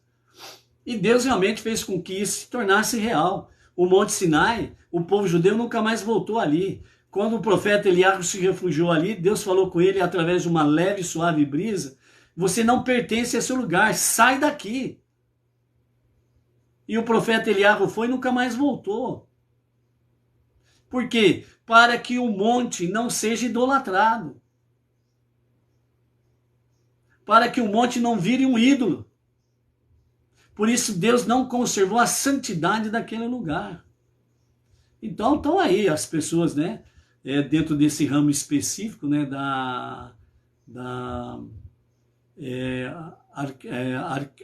A: E Deus realmente fez com que isso se tornasse real. O Monte Sinai, o povo judeu nunca mais voltou ali. Quando o profeta Eliahu se refugiou ali, Deus falou com ele através de uma leve e suave brisa: você não pertence a esse lugar, sai daqui. E o profeta Eliahu foi e nunca mais voltou. Por quê? Para que o monte não seja idolatrado. Para que o monte não vire um ídolo. Por isso Deus não conservou a santidade daquele lugar. Então estão aí as pessoas, né, dentro desse ramo específico, né,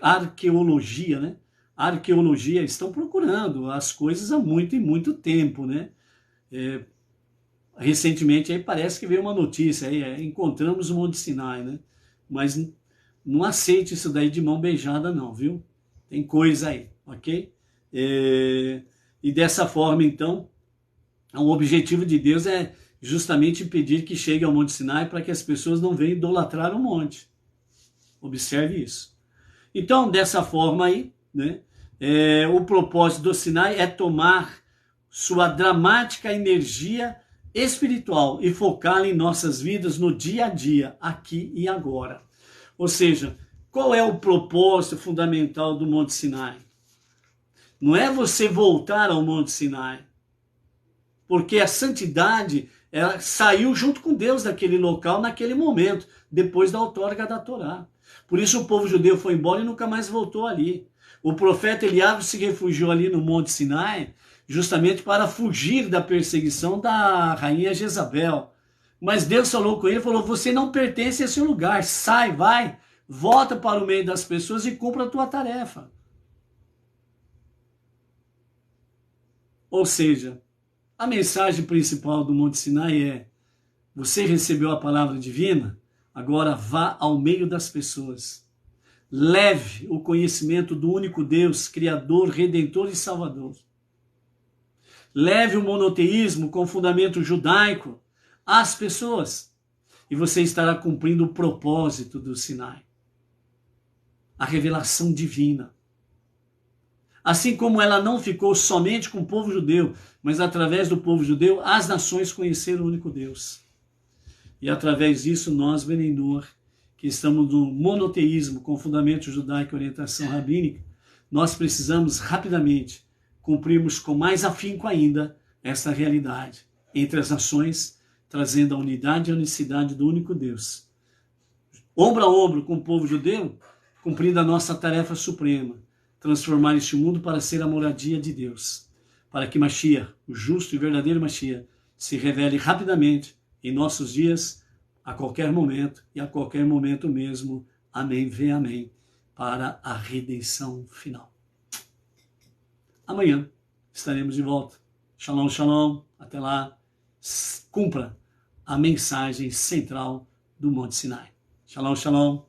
A: arqueologia, né? Arqueologia, estão procurando as coisas há muito e muito tempo, né? Recentemente aí parece que veio uma notícia aí, encontramos o Monte Sinai, né? Mas não aceite isso daí de mão beijada não, viu? Tem coisa aí, ok? E dessa forma, então, o objetivo de Deus é justamente impedir que chegue ao Monte Sinai para que as pessoas não venham idolatrar o monte. Observe isso. Então, dessa forma aí, né, o propósito do Sinai é tomar sua dramática energia espiritual e focá-la em nossas vidas no dia a dia, aqui e agora. Ou seja, qual é o propósito fundamental do Monte Sinai? Não é você voltar ao Monte Sinai, porque a santidade ela saiu junto com Deus daquele local, naquele momento, depois da outorga da Torá. Por isso o povo judeu foi embora e nunca mais voltou ali. O profeta Eliahu se refugiou ali no Monte Sinai, justamente para fugir da perseguição da rainha Jezabel. Mas Deus falou com ele, falou: você não pertence a esse lugar, sai, vai, volta para o meio das pessoas e cumpra a tua tarefa. Ou seja, a mensagem principal do Monte Sinai é: você recebeu a palavra divina, agora vá ao meio das pessoas. Leve o conhecimento do único Deus, Criador, Redentor e Salvador. Leve o monoteísmo com fundamento judaico às pessoas. E você estará cumprindo o propósito do Sinai. A revelação divina. Assim como ela não ficou somente com o povo judeu, mas através do povo judeu, as nações conheceram o único Deus. E através disso, nós, Benenor, que estamos no monoteísmo com fundamento judaico e orientação rabínica, nós precisamos rapidamente cumprirmos com mais afinco ainda essa realidade entre as nações, trazendo a unidade e a unicidade do único Deus. Ombro a ombro com o povo judeu, cumprindo a nossa tarefa suprema, transformar este mundo para ser a moradia de Deus, para que Mashiach, o justo e verdadeiro Mashiach, se revele rapidamente em nossos dias, a qualquer momento e a qualquer momento mesmo. Amém, vem amém, para a redenção final. Amanhã estaremos de volta. Shalom, shalom. Até lá. Cumpra a mensagem central do Monte Sinai. Shalom, shalom.